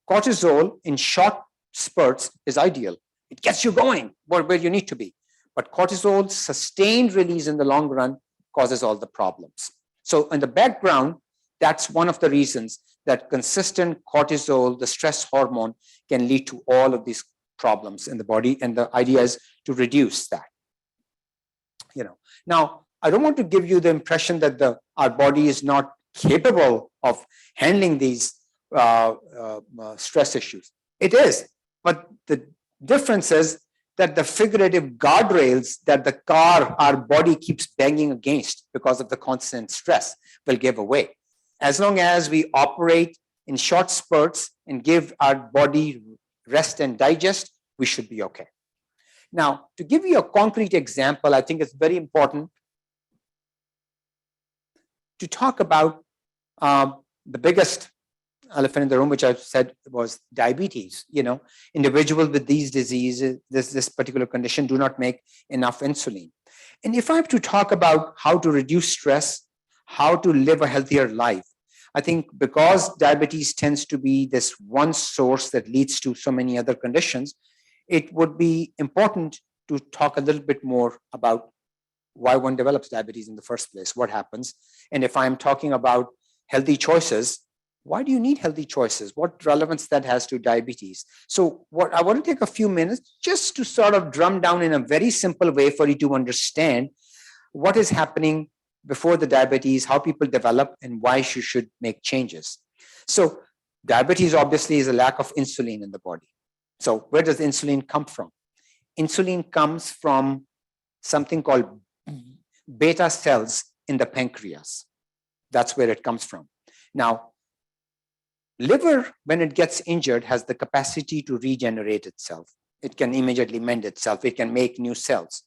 Cortisol in short spurts is ideal. It gets you going where you need to be. But cortisol's sustained release in the long run causes all the problems. So in the background, that's one of the reasons that consistent cortisol, the stress hormone, can lead to all of these problems in the body, and the idea is to reduce that. Now, I don't want to give you the impression that our body is not capable of handling these stress issues. It is, but the difference is that the figurative guardrails that our body keeps banging against because of the constant stress will give away. As long as we operate in short spurts and give our body rest and digest, we should be okay. Now, to give you a concrete example, I think it's very important to talk about the biggest elephant in the room, which I've said was diabetes. Individuals with these diseases, this particular condition, do not make enough insulin. And if I have to talk about how to reduce stress, how to live a healthier life, I think because diabetes tends to be this one source that leads to so many other conditions, it would be important to talk a little bit more about why one develops diabetes in the first place, what happens. And if I'm talking about healthy choices, why do you need healthy choices? What relevance that has to diabetes? So what I want to take a few minutes just to sort of drum down in a very simple way for you to understand what is happening before the diabetes, how people develop, and why you should make changes. So diabetes obviously is a lack of insulin in the body. So where does insulin come from? Insulin comes from something called beta cells in the pancreas. That's where it comes from. Now, liver, when it gets injured, has the capacity to regenerate itself. It can immediately mend itself. It can make new cells.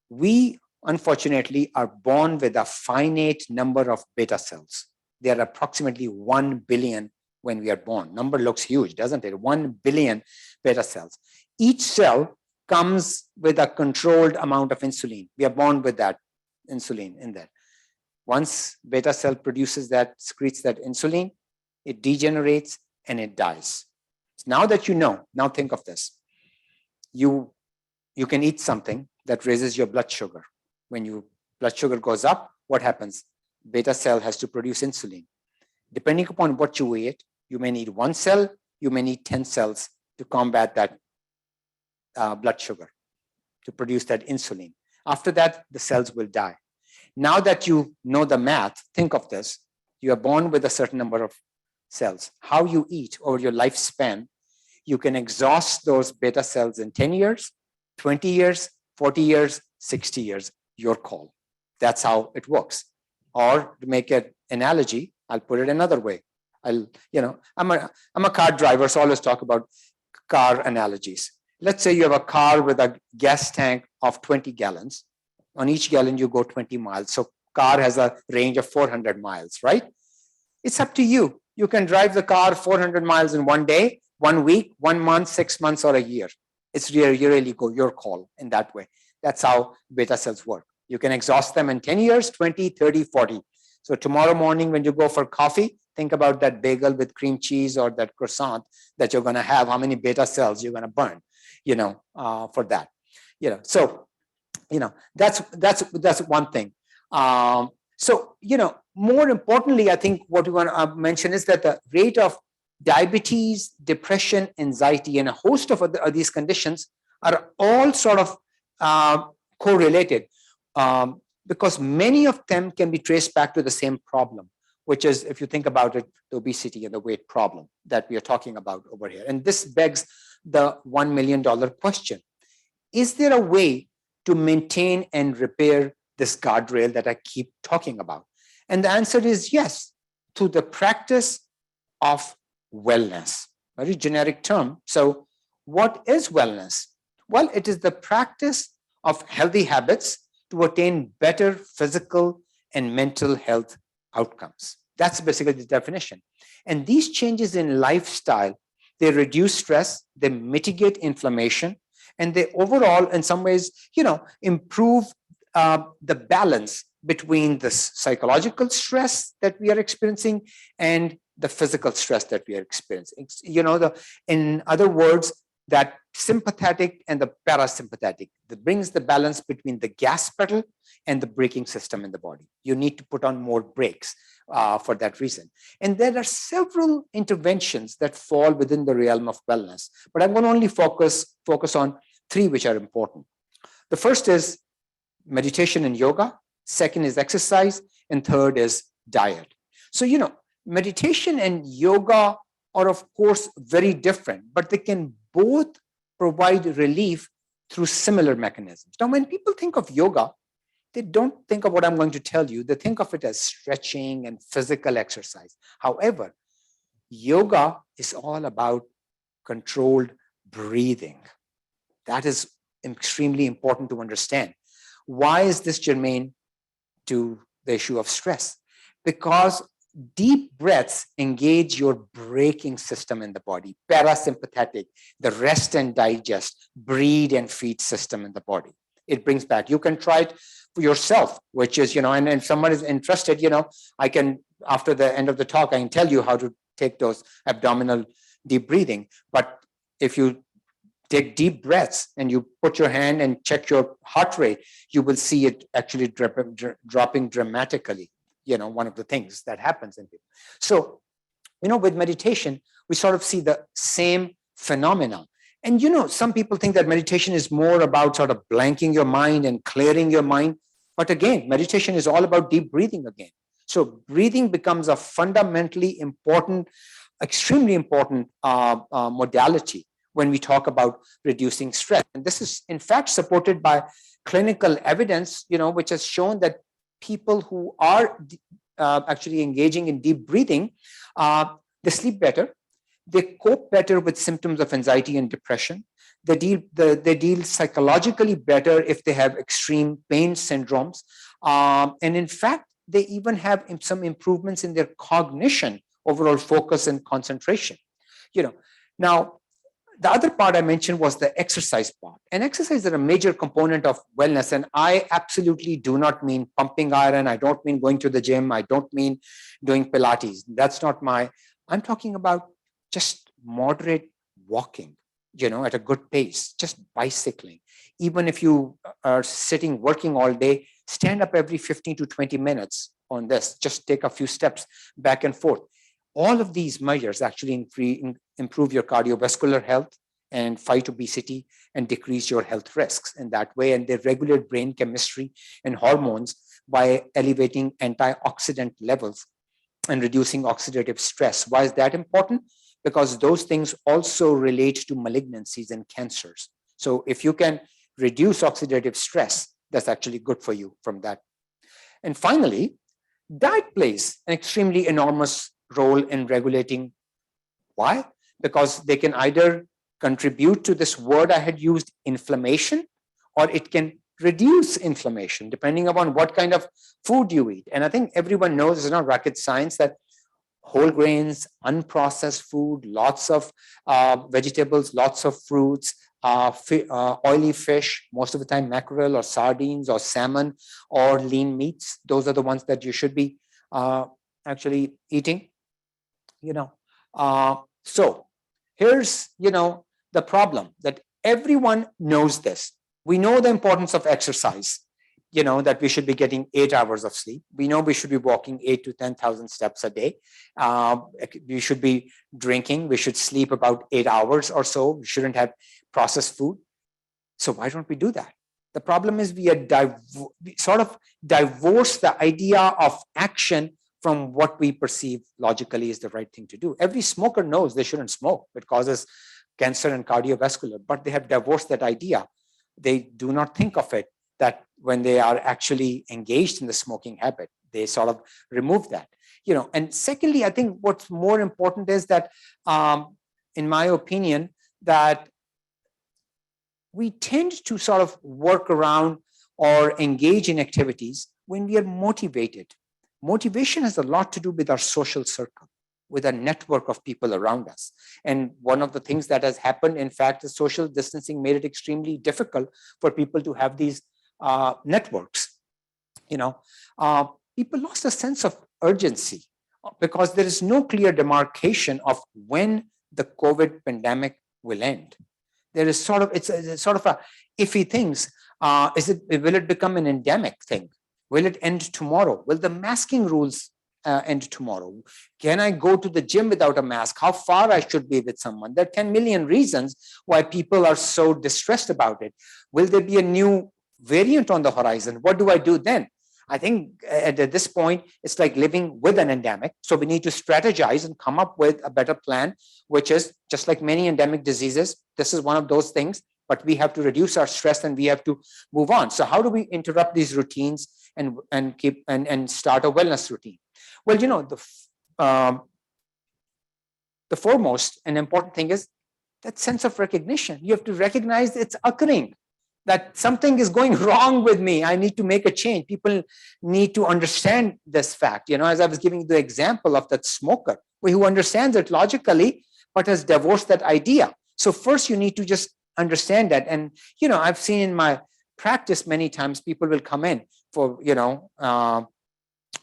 We, unfortunately, are born with a finite number of beta cells. There are approximately 1 billion when we are born. Number looks huge, doesn't it? 1 billion beta cells. Each cell comes with a controlled amount of insulin. We are born with that insulin in there. Once beta cell produces that, secretes that insulin, it degenerates and it dies. Now that you know, now think of this. You can eat something that raises your blood sugar. When your blood sugar goes up, what happens? Beta cell has to produce insulin. Depending upon what you eat, you may need 1 cell, you may need 10 cells to combat that blood sugar, to produce that insulin. After that, the cells will die. Now that you know the math, think of this. You are born with a certain number of cells. How you eat over your lifespan, you can exhaust those beta cells in 10 years, 20 years, 40 years, 60 years, your call. That's how it works. Or to make an analogy, I'll put it another way. I'm a car driver, so I always talk about car analogies. Let's say you have a car with a gas tank of 20 gallons. On each gallon, you go 20 miles. So car has a range of 400 miles, right? It's up to you. You can drive the car 400 miles in 1 day, 1 week, 1 month, 6 months, or a year. It's really your call in that way. That's how beta cells work. You can exhaust them in 10 years, 20, 30, 40. So tomorrow morning when you go for coffee, think about that bagel with cream cheese or that croissant that you're going to have, how many beta cells you're going to burn, for that. That's one thing. More importantly, I think what we want to mention is that the rate of diabetes, depression, anxiety, and a host of these conditions are all sort of correlated because many of them can be traced back to the same problem, which is, if you think about it, the obesity and the weight problem that we are talking about over here. And this begs the $1 million question. Is there a way to maintain and repair this guardrail that I keep talking about? And the answer is yes, through the practice of wellness, very generic term. So what is wellness? Well, it is the practice of healthy habits to attain better physical and mental health outcomes. That's basically the definition. And these changes in lifestyle, they reduce stress, they mitigate inflammation, and they overall, in some ways, improve the balance between the psychological stress that we are experiencing and the physical stress that we are experiencing. In other words, that sympathetic and the parasympathetic, that brings the balance between the gas pedal and the braking system in the body. You need to put on more brakes for that reason. And there are several interventions that fall within the realm of wellness, but I'm going to only focus on 3 which are important. The first is meditation and yoga, second is exercise, and third is diet. So, meditation and yoga are of course very different, but they can both provide relief through similar mechanisms. Now, when people think of yoga, they don't think of what I'm going to tell you. They think of it as stretching and physical exercise. However, yoga is all about controlled breathing. That is extremely important to understand. Why is this germane to the issue of stress? Because deep breaths engage your braking system in the body, parasympathetic, the rest and digest, breathe and feed system in the body. It brings back. You can try it for yourself, which is, and if someone is interested, I can, after the end of the talk, I can tell you how to take those abdominal deep breathing. But if you take deep breaths and you put your hand and check your heart rate, you will see it actually dropping dramatically. One of the things that happens in people. So, with meditation, we sort of see the same phenomena. And, some people think that meditation is more about sort of blanking your mind and clearing your mind. But again, meditation is all about deep breathing again. So breathing becomes a fundamentally important, extremely important modality when we talk about reducing stress. And this is, in fact, supported by clinical evidence, which has shown that people who are actually engaging in deep breathing, they sleep better, they cope better with symptoms of anxiety and depression, they deal psychologically better if they have extreme pain syndromes, and in fact, they even have some improvements in their cognition, overall focus and concentration. Now, the other part I mentioned was the exercise part. And exercise is a major component of wellness. And I absolutely do not mean pumping iron. I don't mean going to the gym. I don't mean doing Pilates. That's not I'm talking about just moderate walking, at a good pace, just bicycling. Even if you are sitting, working all day, stand up every 15 to 20 minutes on this. Just take a few steps back and forth. All of these measures actually improve your cardiovascular health and fight obesity and decrease your health risks in that way. And they regulate brain chemistry and hormones by elevating antioxidant levels and reducing oxidative stress. Why is that important? Because those things also relate to malignancies and cancers. So if you can reduce oxidative stress, that's actually good for you from that. And finally, diet plays an extremely enormous role in regulating. Why? Because they can either contribute to this word I had used, inflammation, or it can reduce inflammation depending upon what kind of food you eat. And I think everyone knows, it's not rocket science, that whole grains, unprocessed food, lots of vegetables, lots of fruits, oily fish, most of the time mackerel or sardines or salmon or lean meats, those are the ones that you should be actually eating. So here's, the problem, that everyone knows this. We know the importance of exercise, that we should be getting 8 hours of sleep. We know we should be walking 8 to 10,000 steps a day. We should be drinking. We should sleep about 8 hours or so. We shouldn't have processed food. So why don't we do that? The problem is we sort of divorce the idea of action from what we perceive logically is the right thing to do. Every smoker knows they shouldn't smoke. It causes cancer and cardiovascular, but they have divorced that idea. They do not think of it that when they are actually engaged in the smoking habit, they sort of remove that. And secondly, I think what's more important is that, in my opinion, that we tend to sort of work around or engage in activities when we are motivated. Motivation has a lot to do with our social circle, with a network of people around us. And one of the things that has happened, in fact, is social distancing made it extremely difficult for people to have these networks. People lost a sense of urgency because there is no clear demarcation of when the COVID pandemic will end. There is sort of, it's sort of a iffy things. Will it become an endemic thing? Will it end tomorrow? Will the masking rules end tomorrow? Can I go to the gym without a mask? How far I should be with someone? There are 10 million reasons why people are so distressed about it. Will there be a new variant on the horizon? What do I do then? I think at this point, it's like living with an endemic. So we need to strategize and come up with a better plan, which is just like many endemic diseases. This is one of those things, but we have to reduce our stress and we have to move on. So how do we interrupt these routines and start a wellness routine? Well, the foremost and important thing is that sense of recognition. You have to recognize it's occurring, that something is going wrong with me. I need to make a change. People need to understand this fact. As I was giving the example of that smoker who understands it logically, but has divorced that idea. So first you need to just understand that. And, I've seen in my practice many times people will come in for,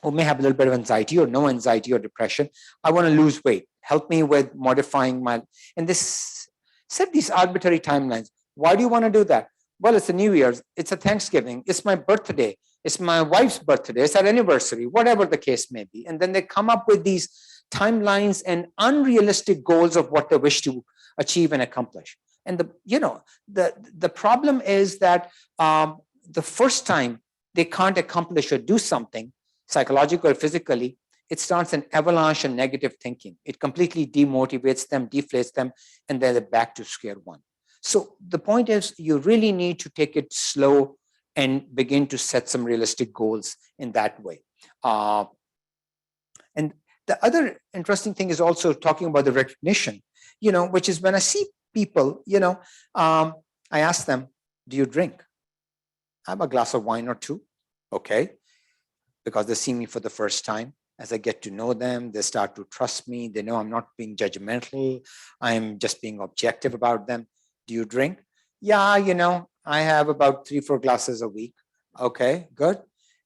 who may have a little bit of anxiety or no anxiety or depression. I want to lose weight. Help me with modifying and this set these arbitrary timelines. Why do you want to do that? Well, it's a New Year's, it's a Thanksgiving, it's my birthday, it's my wife's birthday, it's our anniversary, whatever the case may be. And then they come up with these timelines and unrealistic goals of what they wish to achieve and accomplish. And the problem is that the first time they can't accomplish or do something, psychologically or physically, it starts an avalanche of negative thinking. It completely demotivates them, deflates them, and then they're back to square one. So the point is, you really need to take it slow and begin to set some realistic goals in that way. And the other interesting thing is also talking about the recognition, which is when I see people, I ask them, do you drink? I have a glass of wine or two. Okay. Because they see me for the first time. As I get to know them, they start to trust me. They know I'm not being judgmental. I'm just being objective about them. Do you drink? Yeah, I have about 3-4 glasses a week. Okay, good.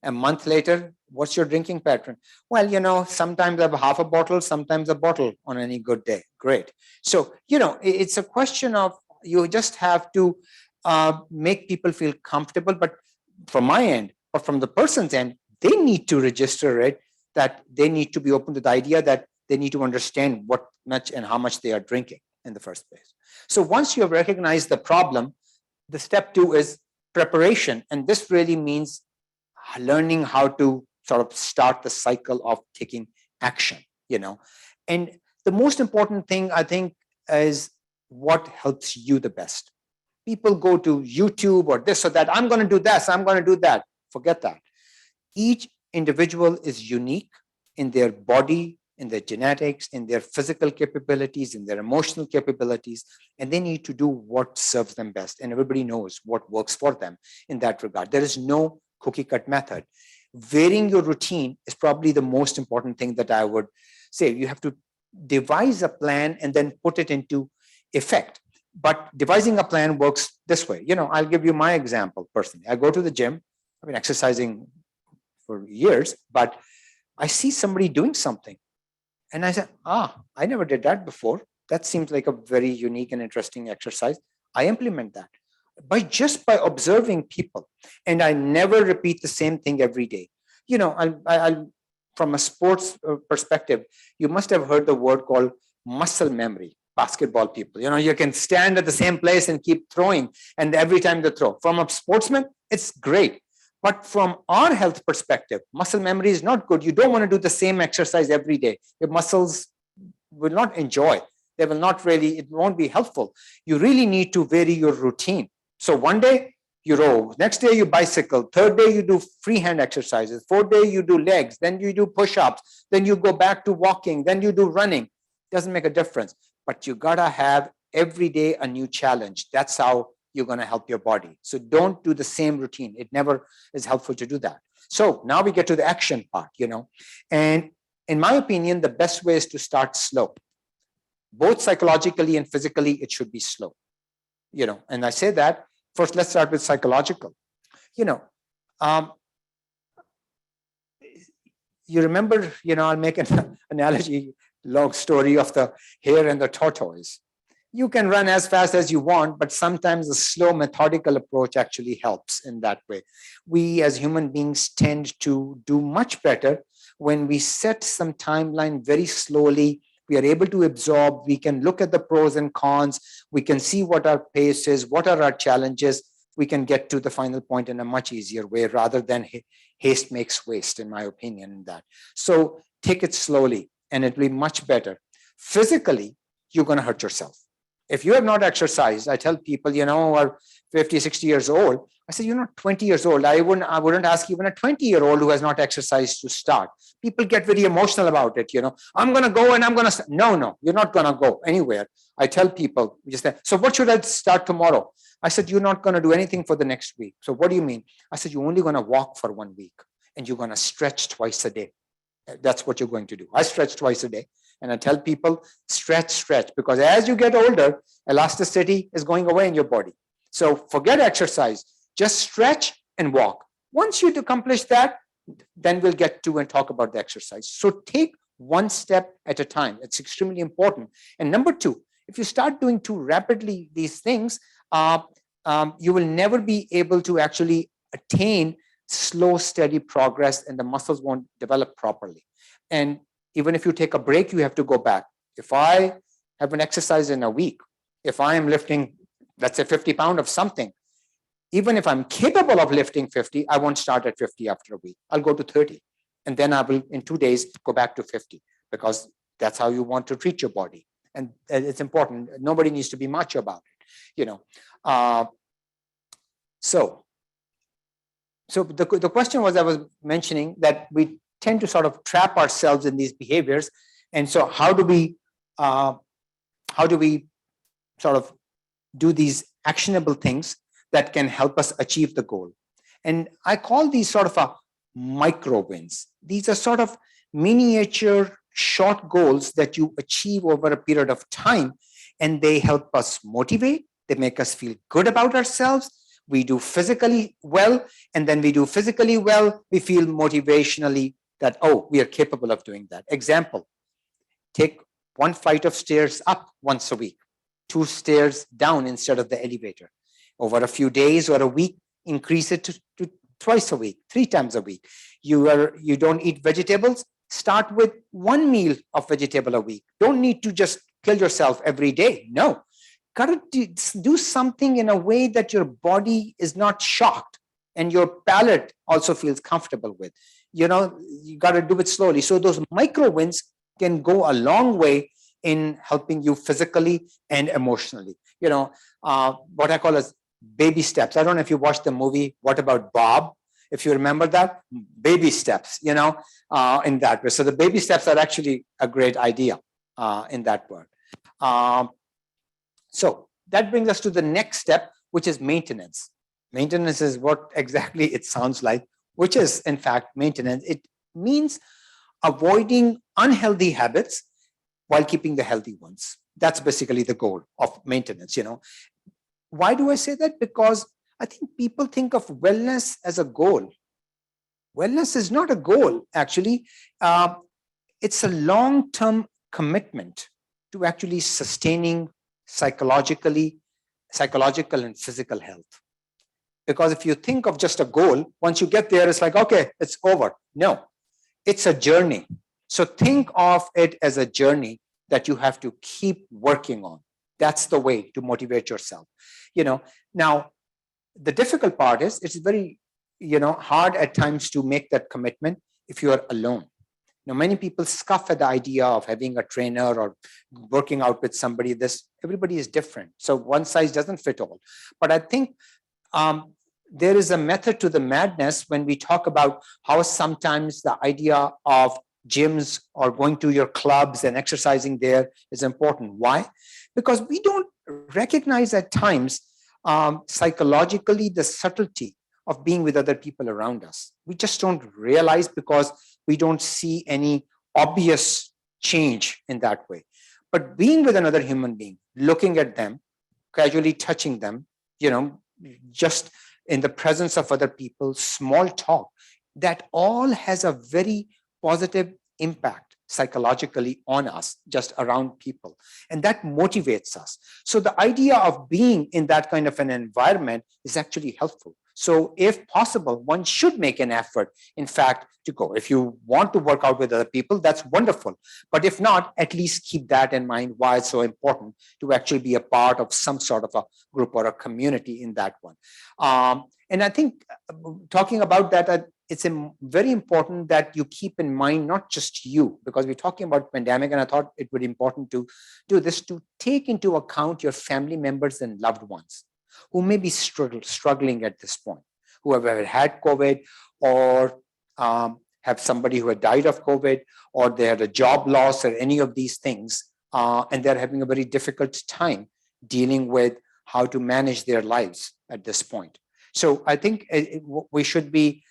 A month later, what's your drinking pattern? Well, sometimes I have half a bottle, sometimes a bottle on any good day. Great. So, it's a question of, you just have to make people feel comfortable. But from my end, or from the person's end, they need to register it, that they need to be open to the idea that they need to understand what much and how much they are drinking in the first place. So once you have recognized the problem, the step 2 is preparation. And this really means learning how to sort of start the cycle of taking action, And the most important thing, I think, is what helps you the best. People go to YouTube or this or that. I'm going to do this. I'm going to do that. Forget that. Each individual is unique in their body, in their genetics, in their physical capabilities, in their emotional capabilities, and they need to do what serves them best. And everybody knows what works for them in that regard. There is no cookie cut method. Varying your routine is probably the most important thing that I would say. You have to devise a plan and then put it into effect. But devising a plan works this way. I'll give you my example personally. I go to the gym. I've been exercising for years, but I see somebody doing something. And I said, I never did that before. That seems like a very unique and interesting exercise. I implement that just by observing people. And I never repeat the same thing every day. I'll from a sports perspective, you must have heard the word called muscle memory. Basketball people, you can stand at the same place and keep throwing, and every time they throw. From a sportsman, it's great. But from our health perspective, muscle memory is not good. You don't want to do the same exercise every day. Your muscles will not enjoy. They will not really, it won't be helpful. You really need to vary your routine. So one day you row, next day you bicycle, third day you do freehand exercises, fourth day you do legs, then you do push-ups, then you go back to walking, then you do running. Doesn't make a difference. But you gotta have every day a new challenge. That's how you're going to help your body. So don't do the same routine. It never is helpful to do that. So now we get to the action part, and in my opinion, the best way is to start slow. Both psychologically and physically, it should be slow, and I say that first, let's start with psychological. You remember, I'll make an analogy, long story of the hare and the tortoise. You can run as fast as you want, but sometimes a slow, methodical approach actually helps in that way. We as human beings tend to do much better when we set some timeline very slowly. We are able to absorb, we can look at the pros and cons, we can see what our pace is, what are our challenges. We can get to the final point in a much easier way rather than haste makes waste, in my opinion, in that. So take it slowly and it will be much better. Physically, you're going to hurt yourself. If you have not exercised, I tell people, who are 50, 60 years old, I say, you're not 20 years old. I wouldn't ask even a 20-year-old who has not exercised to start. People get very emotional about it. I'm going to go and I'm going to, no, you're not going to go anywhere. I tell people, so what should I start tomorrow? I said, you're not going to do anything for the next week. So what do you mean? I said, you're only going to walk for 1 week and you're going to stretch twice a day. That's what you're going to do. I stretch twice a day. And I tell people, stretch, because as you get older, elasticity is going away in your body. So forget exercise, just stretch and walk. Once you accomplish that, then we'll get to and talk about the exercise. So take one step at a time. It's extremely important. And number two, if you start doing too rapidly these things, you will never be able to actually attain slow, steady progress, and the muscles won't develop properly. And even if you take a break, you have to go back. If I have an exercise in a week, if I am lifting, let's say 50 pounds of something, even if I'm capable of lifting 50, I won't start at 50 after a week. I'll go to 30. And then I will, in 2 days, go back to 50 because that's how you want to treat your body. And it's important. Nobody needs to be macho about it, So the question was, I was mentioning that we tend to sort of trap ourselves in these behaviors. And so how do we sort of do these actionable things that can help us achieve the goal? And I call these sort of micro wins. These are sort of miniature short goals that you achieve over a period of time, and they help us motivate. They make us feel good about ourselves. We do physically well, and then we do physically well, we feel motivationally that, oh, we are capable of doing that. Example, take 1 flight of stairs up once a week, 2 stairs down instead of the elevator. Over a few days or a week, increase it to twice a week, 3 times a week. You don't eat vegetables, start with 1 meal of vegetable a week. Don't need to just kill yourself every day. No, got to do something in a way that your body is not shocked and your palate also feels comfortable with. You got to do it slowly. So those micro wins can go a long way in helping you physically and emotionally. What I call as baby steps. I don't know if you watched the movie, What About Bob? If you remember that, baby steps, in that way. So the baby steps are actually a great idea in that word. So that brings us to the next step, which is maintenance. Maintenance is what exactly it sounds like, which is in fact maintenance. It means avoiding unhealthy habits while keeping the healthy ones. That's basically the goal of maintenance. Why do I say that? Because I think people think of wellness as a goal. Wellness is not a goal, actually. It's a long-term commitment to actually sustaining psychological and physical health. Because if you think of just a goal, once you get there, it's like, okay, it's over. No, it's a journey. So think of it as a journey that you have to keep working on. That's the way to motivate yourself. Now, the difficult part is it's very, hard at times to make that commitment if you are alone. Many people scoff at the idea of having a trainer or working out with somebody. Everybody is different. So one size doesn't fit all. But I think there is a method to the madness when we talk about how sometimes the idea of gyms or going to your clubs and exercising there is important. Why? Because we don't recognize at times psychologically the subtlety of being with other people around us. We just don't realize because we don't see any obvious change in that way. But being with another human being, looking at them, casually touching them, just in the presence of other people, small talk, that all has a very positive impact. psychologically on us, just around people. And that motivates us. So the idea of being in that kind of an environment is actually helpful. So if possible, one should make an effort, in fact, to go. If you want to work out with other people, that's wonderful. But if not, at least keep that in mind, why it's so important to actually be a part of some sort of a group or a community in that one. And I think talking about that, it's very important that you keep in mind, not just you, because we're talking about pandemic, and I thought it would be important to do this, to take into account your family members and loved ones who may be struggling at this point, who have had COVID, or have somebody who had died of COVID, or they had a job loss, or any of these things, and they're having a very difficult time dealing with how to manage their lives at this point. So I think we should be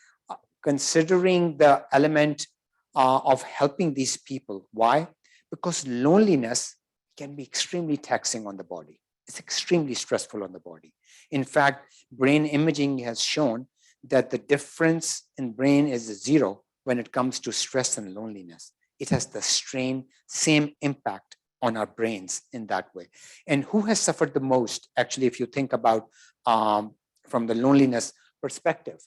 considering the element of helping these people. Why? Because loneliness can be extremely taxing on the body. It's extremely stressful on the body. In fact, brain imaging has shown that the difference in brain is zero when it comes to stress and loneliness. It has the same impact on our brains in that way. And who has suffered the most, actually, if you think about from the loneliness perspective?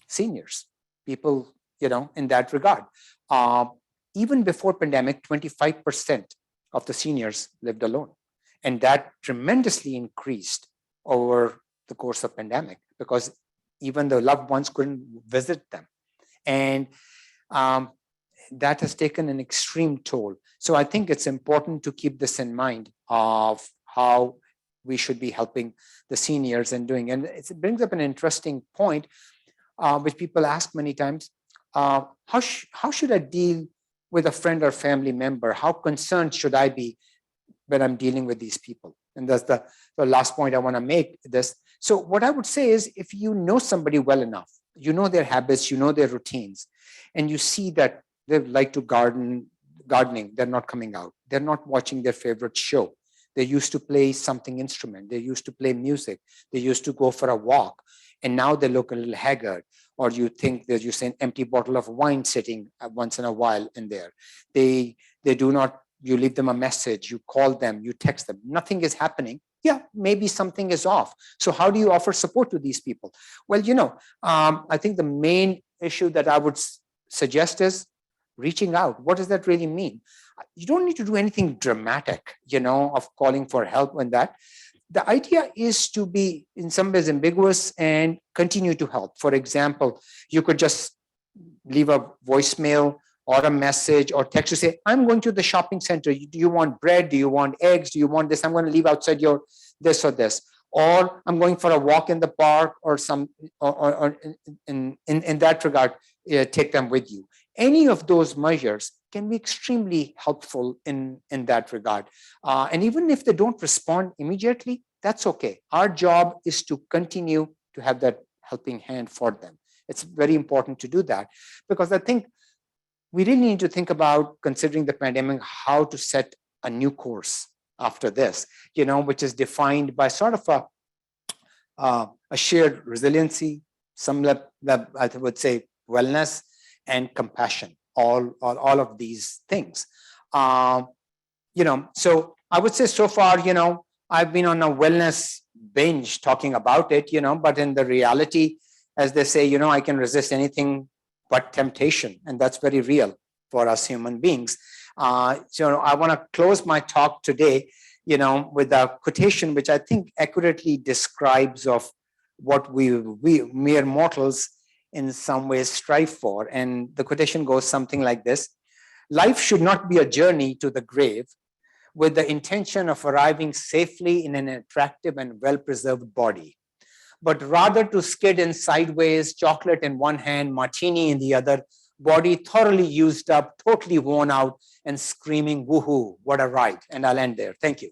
Seniors, people, in that regard. Even before pandemic, 25% of the seniors lived alone. And that tremendously increased over the course of pandemic, because even the loved ones couldn't visit them. And that has taken an extreme toll. So I think it's important to keep this in mind of how we should be helping the seniors and doing. And it brings up an interesting point, which people ask many times. How should I deal with a friend or family member? How concerned should I be when I'm dealing with these people? And that's the last point I want to make this. So what I would say is, if you know somebody well enough, you know their habits, you know their routines, and you see that they like to gardening, they're not coming out. They're not watching their favorite show. They used to play something instrument. They used to play music. They used to go for a walk. And now they look a little haggard. Or you think that you see an empty bottle of wine sitting once in a while in there. They do not, you leave them a message, you call them, you text them, nothing is happening. Yeah, maybe something is off. So how do you offer support to these people? Well, I think the main issue that I would suggest is reaching out. What does that really mean? You don't need to do anything dramatic, of calling for help and that. The idea is to be in some ways ambiguous and continue to help. For example, you could just leave a voicemail or a message or text to say, I'm going to the shopping center. Do you want bread? Do you want eggs? Do you want this? I'm going to leave outside your this or this. Or I'm going for a walk in the park, or some, or in that regard, take them with you. Any of those measures can be extremely helpful in that regard. And even if they don't respond immediately, that's okay. Our job is to continue to have that helping hand for them. It's very important to do that, because I think we really need to think about, considering the pandemic, how to set a new course after this, which is defined by sort of a shared resiliency, some I would say wellness and compassion, all of these things. So I would say so far, I've been on a wellness binge talking about it, but in the reality, as they say, I can resist anything but temptation. And that's very real for us human beings. So I want to close my talk today, with a quotation, which I think accurately describes of what we mere mortals in some ways strive for. And the quotation goes something like this: life should not be a journey to the grave with the intention of arriving safely in an attractive and well-preserved body, but rather to skid in sideways, chocolate in one hand, martini in the other, body thoroughly used up, totally worn out, and screaming, woohoo, what a ride. And I'll end there. Thank you.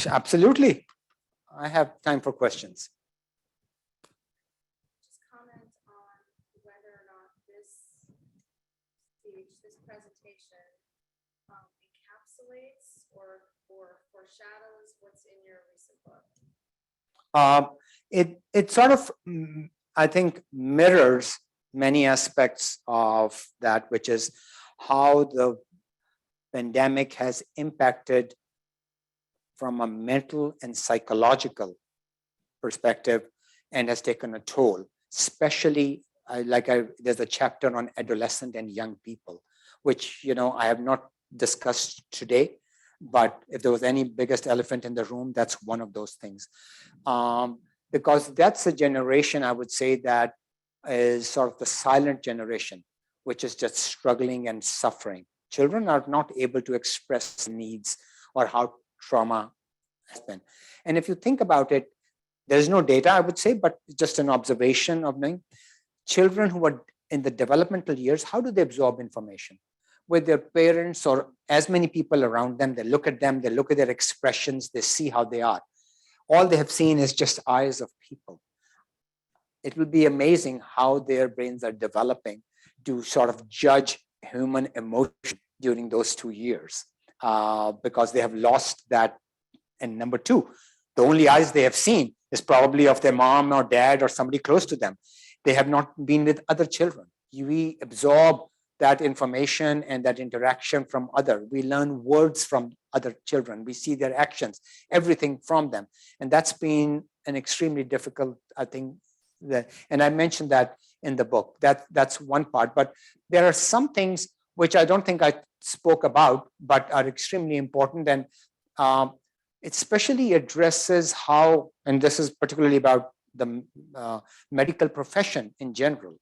Absolutely. I have time for questions. Just comment on whether or not this speech, this presentation encapsulates or foreshadows what's in your recent book. it sort of, I think, mirrors many aspects of that, which is how the pandemic has impacted from a mental and psychological perspective and has taken a toll, especially there's a chapter on adolescent and young people, which, I have not discussed today, but if there was any biggest elephant in the room, that's one of those things. Because that's a generation, I would say, that is sort of the silent generation, which is just struggling and suffering. Children are not able to express needs or how trauma has been. And if you think about it, there's no data, I would say, but just an observation of knowing children who are in the developmental years, how do they absorb information? With their parents or as many people around them, they look at them, they look at their expressions, they see how they are. All they have seen is just eyes of people. It will be amazing how their brains are developing to sort of judge human emotion during those 2 years, because they have lost that. And number two, the only eyes they have seen is probably of their mom or dad or somebody close to them. They have not been with other children. We absorb that information and that interaction from other. We learn words from other children. We see their actions, everything from them. And that's been an extremely difficult, I think, and I mentioned that in the book. That's one part. But there are some things which I don't think I spoke about, but are extremely important. And it especially addresses how, and this is particularly about the medical profession in general,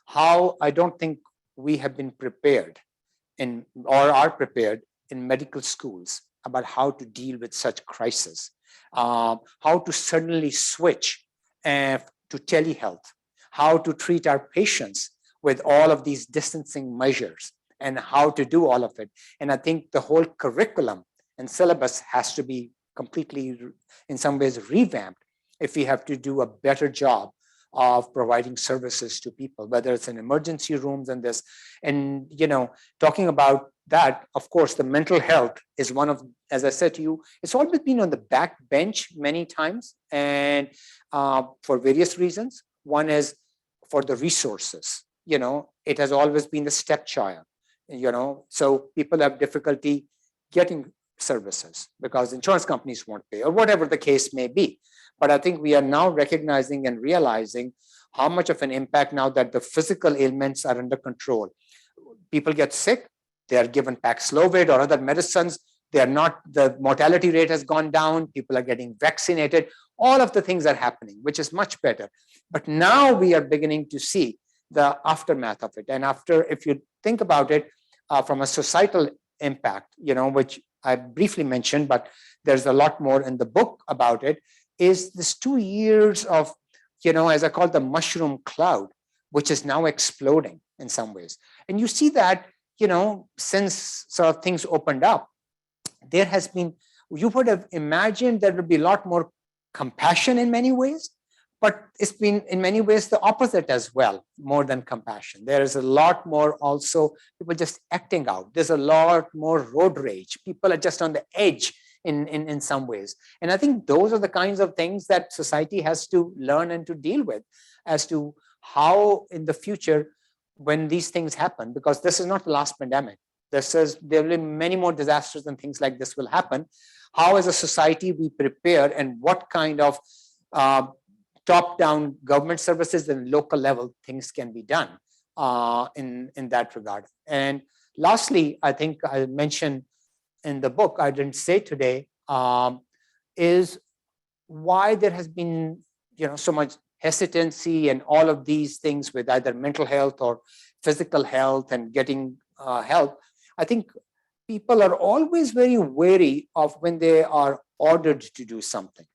how I don't think we have been prepared or are prepared in medical schools about how to deal with such crisis, how to suddenly switch to telehealth, how to treat our patients with all of these distancing measures, and how to do all of it. And I think the whole curriculum and syllabus has to be completely, in some ways, revamped if we have to do a better job of providing services to people, whether it's in emergency rooms and this. And, talking about that, of course, the mental health is one of, as I said to you, it's always been on the back bench many times, and for various reasons. One is for the resources. It has always been the stepchild, so people have difficulty getting services because insurance companies won't pay or whatever the case may be. But I think we are now recognizing and realizing how much of an impact now that the physical ailments are under control. People get sick, they are given Paxlovid or other medicines. They are not, the mortality rate has gone down. People are getting vaccinated. All of the things are happening, which is much better. But now we are beginning to see the aftermath of it. And if you think about it from a societal impact, which I briefly mentioned, but there's a lot more in the book about it, is this 2 years of, as I call the mushroom cloud, which is now exploding in some ways. And you see that, since sort of things opened up, there has been, you would have imagined there would be a lot more compassion in many ways, but it's been in many ways the opposite as well, more than compassion. There is a lot more also people just acting out. There's a lot more road rage. People are just on the edge in some ways. And I think those are the kinds of things that society has to learn and to deal with as to how in the future, when these things happen, because this is not the last pandemic. There will be many more disasters and things like this will happen. How as a society we prepare and what kind of top-down government services and local level things can be done in that regard. And lastly, I think I mentioned in the book, I didn't say today, is why there has been so much hesitancy and all of these things with either mental health or physical health and getting help. I think people are always very wary of when they are ordered to do something.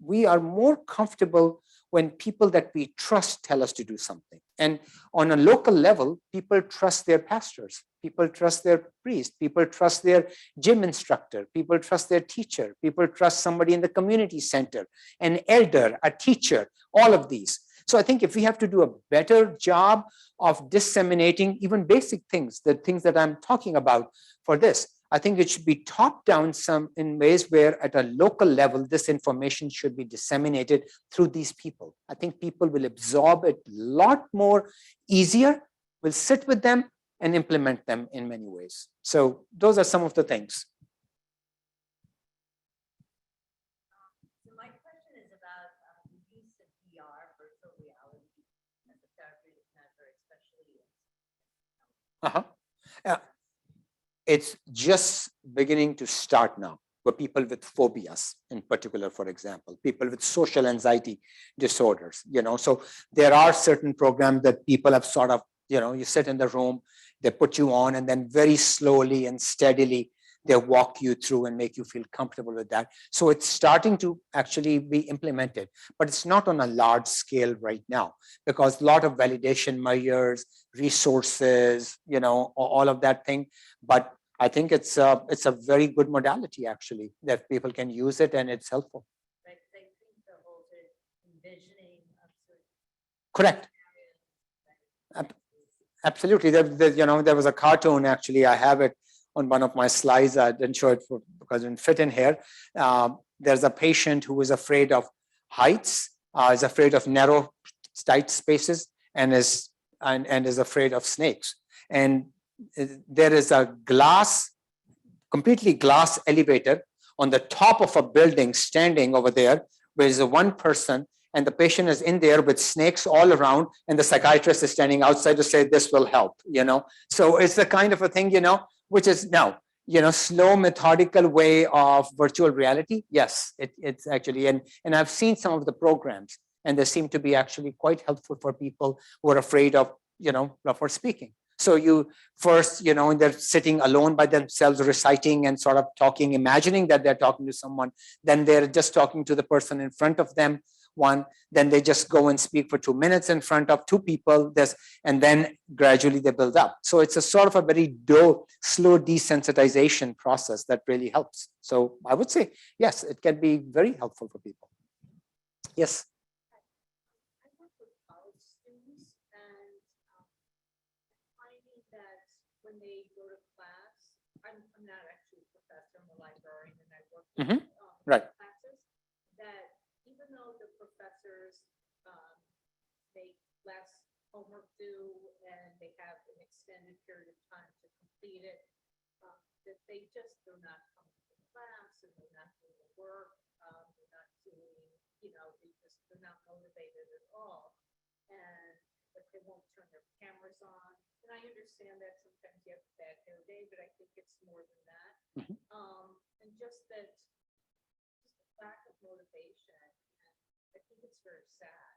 We are more comfortable when people that we trust tell us to do something. And on a local level, people trust their pastors, people trust their priest, people trust their gym instructor, people trust their teacher, people trust somebody in the community center, an elder, a teacher, all of these. So I think if we have to do a better job of disseminating even basic things, the things that I'm talking about for this, I think it should be top down some in ways where at a local level, this information should be disseminated through these people. I think people will absorb it a lot more easier, will sit with them and implement them in many ways. So those are some of the things. So my question is about the use of VR, virtual reality, as a therapeutic measure, especially. It's just beginning to start now for people with phobias in particular, for example, people with social anxiety disorders, so there are certain programs that people have sort of, you sit in the room, they put you on, and then very slowly and steadily they walk you through and make you feel comfortable with that. So it's starting to actually be implemented, but it's not on a large scale right now because a lot of validation measures, resources, all of that thing. But I think it's a very good modality actually that people can use it and it's helpful. Right, I think the whole sort of envisioning of Correct. Absolutely. There was a cartoon actually. I have it on one of my slides. I didn't show it because it didn't fit in here. There's a patient who is afraid of heights, is afraid of narrow, tight spaces, and is afraid of snakes. And there is a completely glass elevator on the top of a building standing over there, where there's one person and the patient is in there with snakes all around, and the psychiatrist is standing outside to say this will help, So it's the kind of a thing, which is now, slow, methodical way of virtual reality. Yes, it's actually, and I've seen some of the programs, and they seem to be actually quite helpful for people who are afraid of, for speaking. So you first, they're sitting alone by themselves, reciting and sort of talking, imagining that they're talking to someone. Then they're just talking to the person in front of them. Then they just go and speak for 2 minutes in front of 2 people, and then gradually they build up. So it's a sort of a very slow desensitization process that really helps. So I would say, yes, it can be very helpful for people. Yes. I work with college students, and finding that when they go to class, I'm not actually a professor, I'm a librarian, and I work with Right. classes, that even though the professors make less homework due and they have an extended period of time to complete it, that they're not coming to class and they're not doing the work, they're not doing, they're not motivated at all, and that they won't turn their cameras on. And I understand that sometimes you have a bad hair day, but I think it's more than that. And just that lack of motivation, and I think it's very sad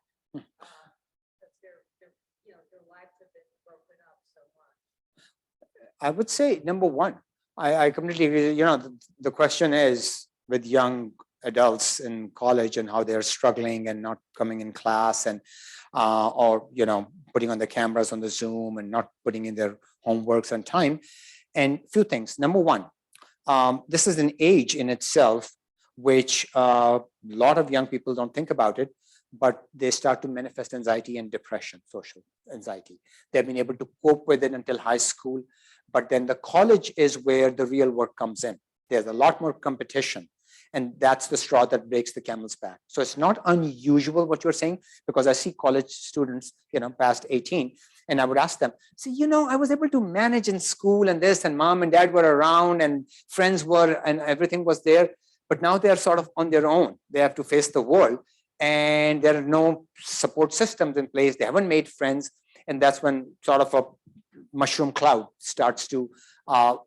because their lives have been broken up so much. I would say number one, I completely agree. The question is with young adults in college and how they're struggling and not coming in class and or putting on the cameras on the Zoom and not putting in their homeworks on time. And few things. Number one, this is an age in itself which a lot of young people don't think about it, but they start to manifest anxiety and depression, social anxiety. They've been able to cope with it until high school, but then the college is where the real work comes in. There's a lot more competition, and that's the straw that breaks the camel's back. So it's not unusual what you're saying, because I see college students, past 18, and I would ask them, I was able to manage in school and this, and mom and dad were around and friends were, and everything was there. But now they're sort of on their own. They have to face the world, and there are no support systems in place. They haven't made friends. And that's when sort of a mushroom cloud starts to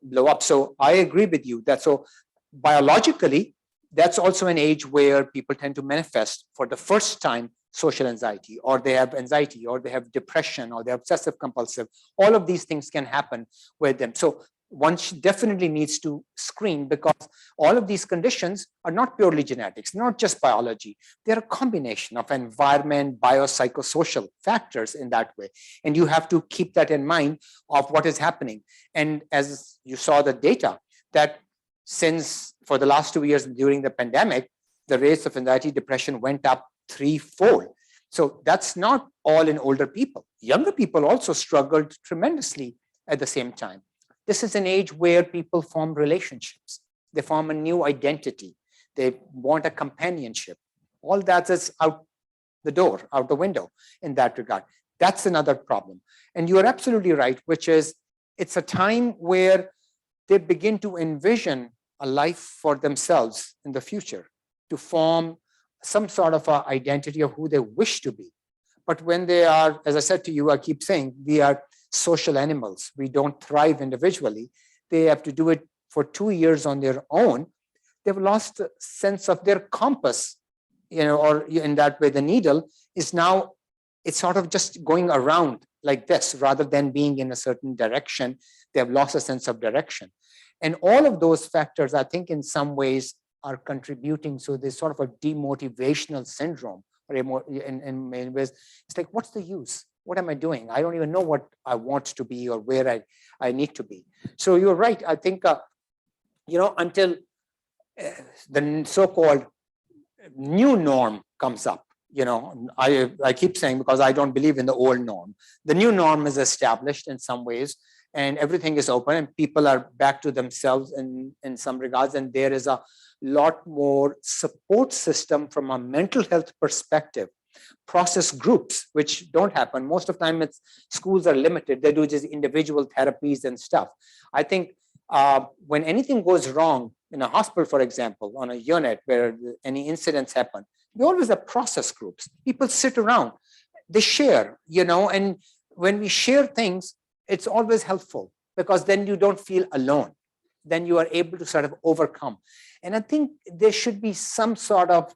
blow up. So I agree with you that so biologically, that's also an age where people tend to manifest for the first time social anxiety, or they have anxiety, or they have depression, or they're obsessive compulsive. All of these things can happen with them. So one definitely needs to screen, because all of these conditions are not purely genetics, not just biology. They're a combination of environment, biopsychosocial factors in that way. And you have to keep that in mind of what is happening. And as you saw the data, that since for the last 2 years during the pandemic, the rates of anxiety, depression went up 3-fold. So that's not all in older people. Younger people also struggled tremendously at the same time. This is an age where people form relationships. They form a new identity. They want a companionship. All that is out the door, out the window in that regard. That's another problem. And you are absolutely right, which is it's a time where they begin to envision a life for themselves in the future, to form some sort of an identity of who they wish to be. But when they are, as I said to you, I keep saying, we are social animals. We don't thrive individually. They have to do it for 2 years on their own. They've lost a sense of their compass, or in that way, the needle is now, it's sort of just going around like this rather than being in a certain direction. They have lost a sense of direction. And all of those factors, I think, in some ways are contributing to this sort of a demotivational syndrome. Or in many ways, it's like, what's the use? What am I doing? I don't even know what I want to be or where I need to be. So you're right. I think, until the so-called new norm comes up, I keep saying, because I don't believe in the old norm. The new norm is established in some ways, and everything is open, and people are back to themselves in some regards, and there is a lot more support system from a mental health perspective. Process groups, which don't happen. Most of the time, schools are limited. They do just individual therapies and stuff. I think when anything goes wrong in a hospital, for example, on a unit where any incidents happen, we always have process groups. People sit around, they share, and when we share things, it's always helpful because then you don't feel alone. Then you are able to sort of overcome. And I think there should be some sort of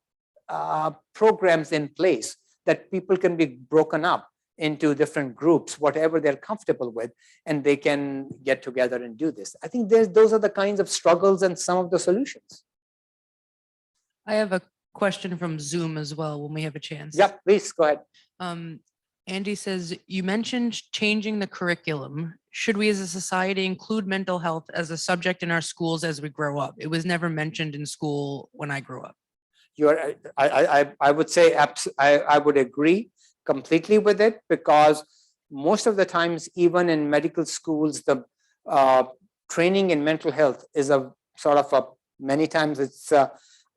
programs in place that people can be broken up into different groups, whatever they're comfortable with, and they can get together and do this. I think those are the kinds of struggles and some of the solutions. I have a question from Zoom as well when we have a chance. Yeah, please go ahead. Andy says, you mentioned changing the curriculum. Should we as a society include mental health as a subject in our schools as we grow up? It was never mentioned in school when I grew up. I would say I would agree completely with it, because most of the times, even in medical schools, the training in mental health is a sort of many times it's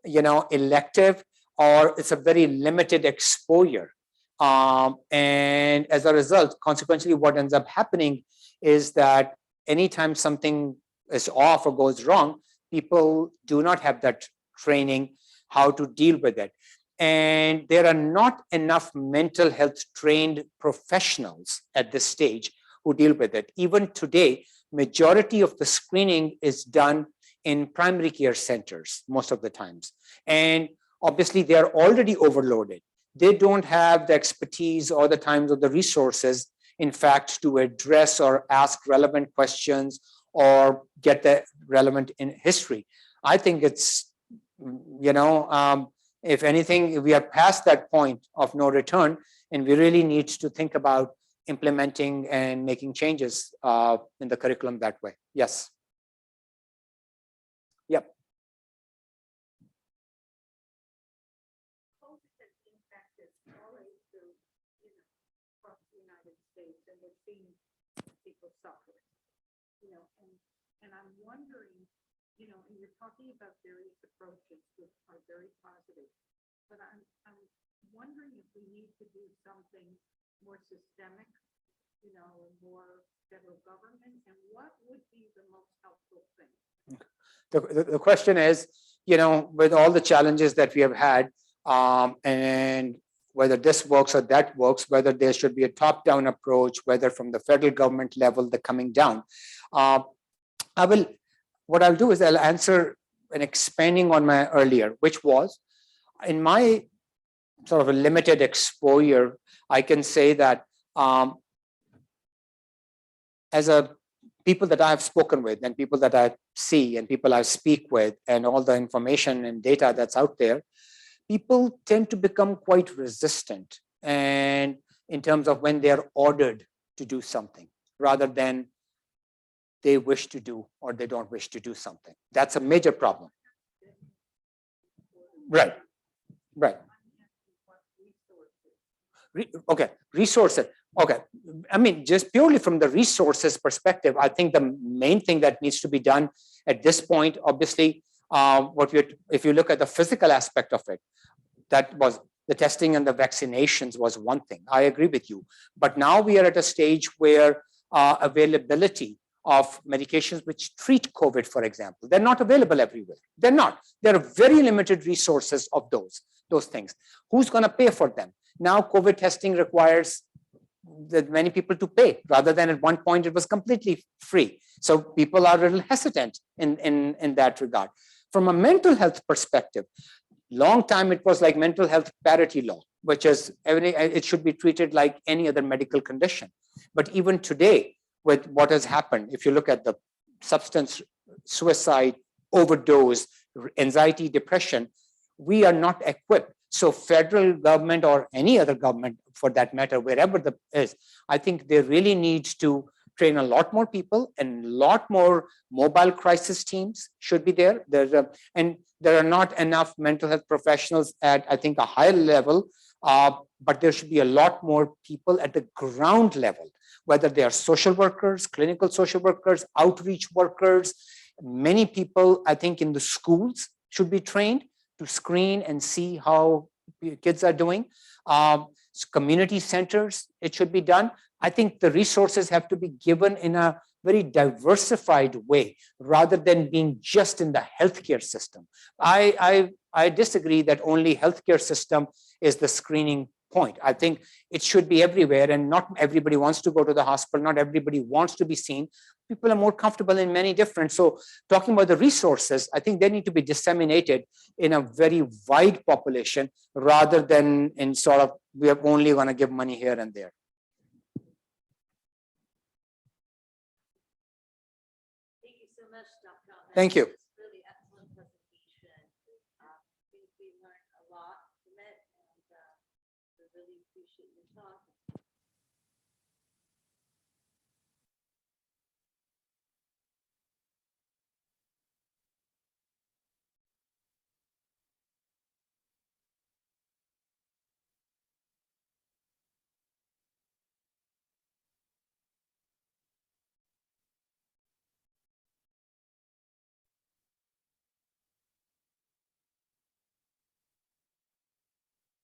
elective, or it's a very limited exposure. And as a result, consequently, what ends up happening is that anytime something is off or goes wrong, people do not have that training how to deal with it. And there are not enough mental health trained professionals at this stage who deal with it. Even today, majority of the screening is done in primary care centers most of the times. And obviously, they are already overloaded. They don't have the expertise or the times or the resources, in fact, to address or ask relevant questions or get the relevant in history. I think it's, if anything, we are past that point of no return, and we really need to think about implementing and making changes in the curriculum that way. Yes. Yep. And we're seeing people suffer, and I'm wondering, and you're talking about various approaches which are very positive, but I'm wondering if we need to do something more systemic, more federal government, and what would be the most helpful thing? The question is, with all the challenges that we have had, and whether this works or that works, whether there should be a top-down approach, whether from the federal government level, the coming down. What I'll do is I'll answer and expanding on my earlier, which was, in my sort of a limited exposure, I can say that as people that I've spoken with and people that I see and people I speak with and all the information and data that's out there, people tend to become quite resistant, and in terms of when they're ordered to do something rather than they wish to do or they don't wish to do something. That's a major problem. Right. Okay, resources. Okay, I mean, just purely from the resources perspective, I think the main thing that needs to be done at this point, obviously, if you look at the physical aspect of it, that was the testing and the vaccinations was one thing. I agree with you. But now we are at a stage where availability of medications which treat COVID, for example, they're not available everywhere. They're not. There are very limited resources of those things. Who's going to pay for them? Now COVID testing requires that many people to pay, rather than at one point it was completely free. So people are a little hesitant in that regard. From a mental health perspective, long time it was like mental health parity law, which is it should be treated like any other medical condition. But even today, with what has happened, if you look at the substance, suicide, overdose, anxiety, depression, we are not equipped. So federal government or any other government for that matter, wherever the is, I think they really need to train a lot more people, and a lot more mobile crisis teams should be there. And there are not enough mental health professionals at, I think, a higher level, but there should be a lot more people at the ground level, whether they are social workers, clinical social workers, outreach workers. Many people, I think, in the schools should be trained to screen and see how kids are doing. Community centers, it should be done. I think the resources have to be given in a very diversified way, rather than being just in the healthcare system. I disagree that only healthcare system is the screening point. I think it should be everywhere, and not everybody wants to go to the hospital. Not everybody wants to be seen. People are more comfortable in many different. So talking about the resources, I think they need to be disseminated in a very wide population, rather than in sort of, we are only going to give money here and there. Thank you so much, Dr. Ahmad. Thank you. It's really excellent presentation. I think we learned a lot from it, and we really appreciate your talk.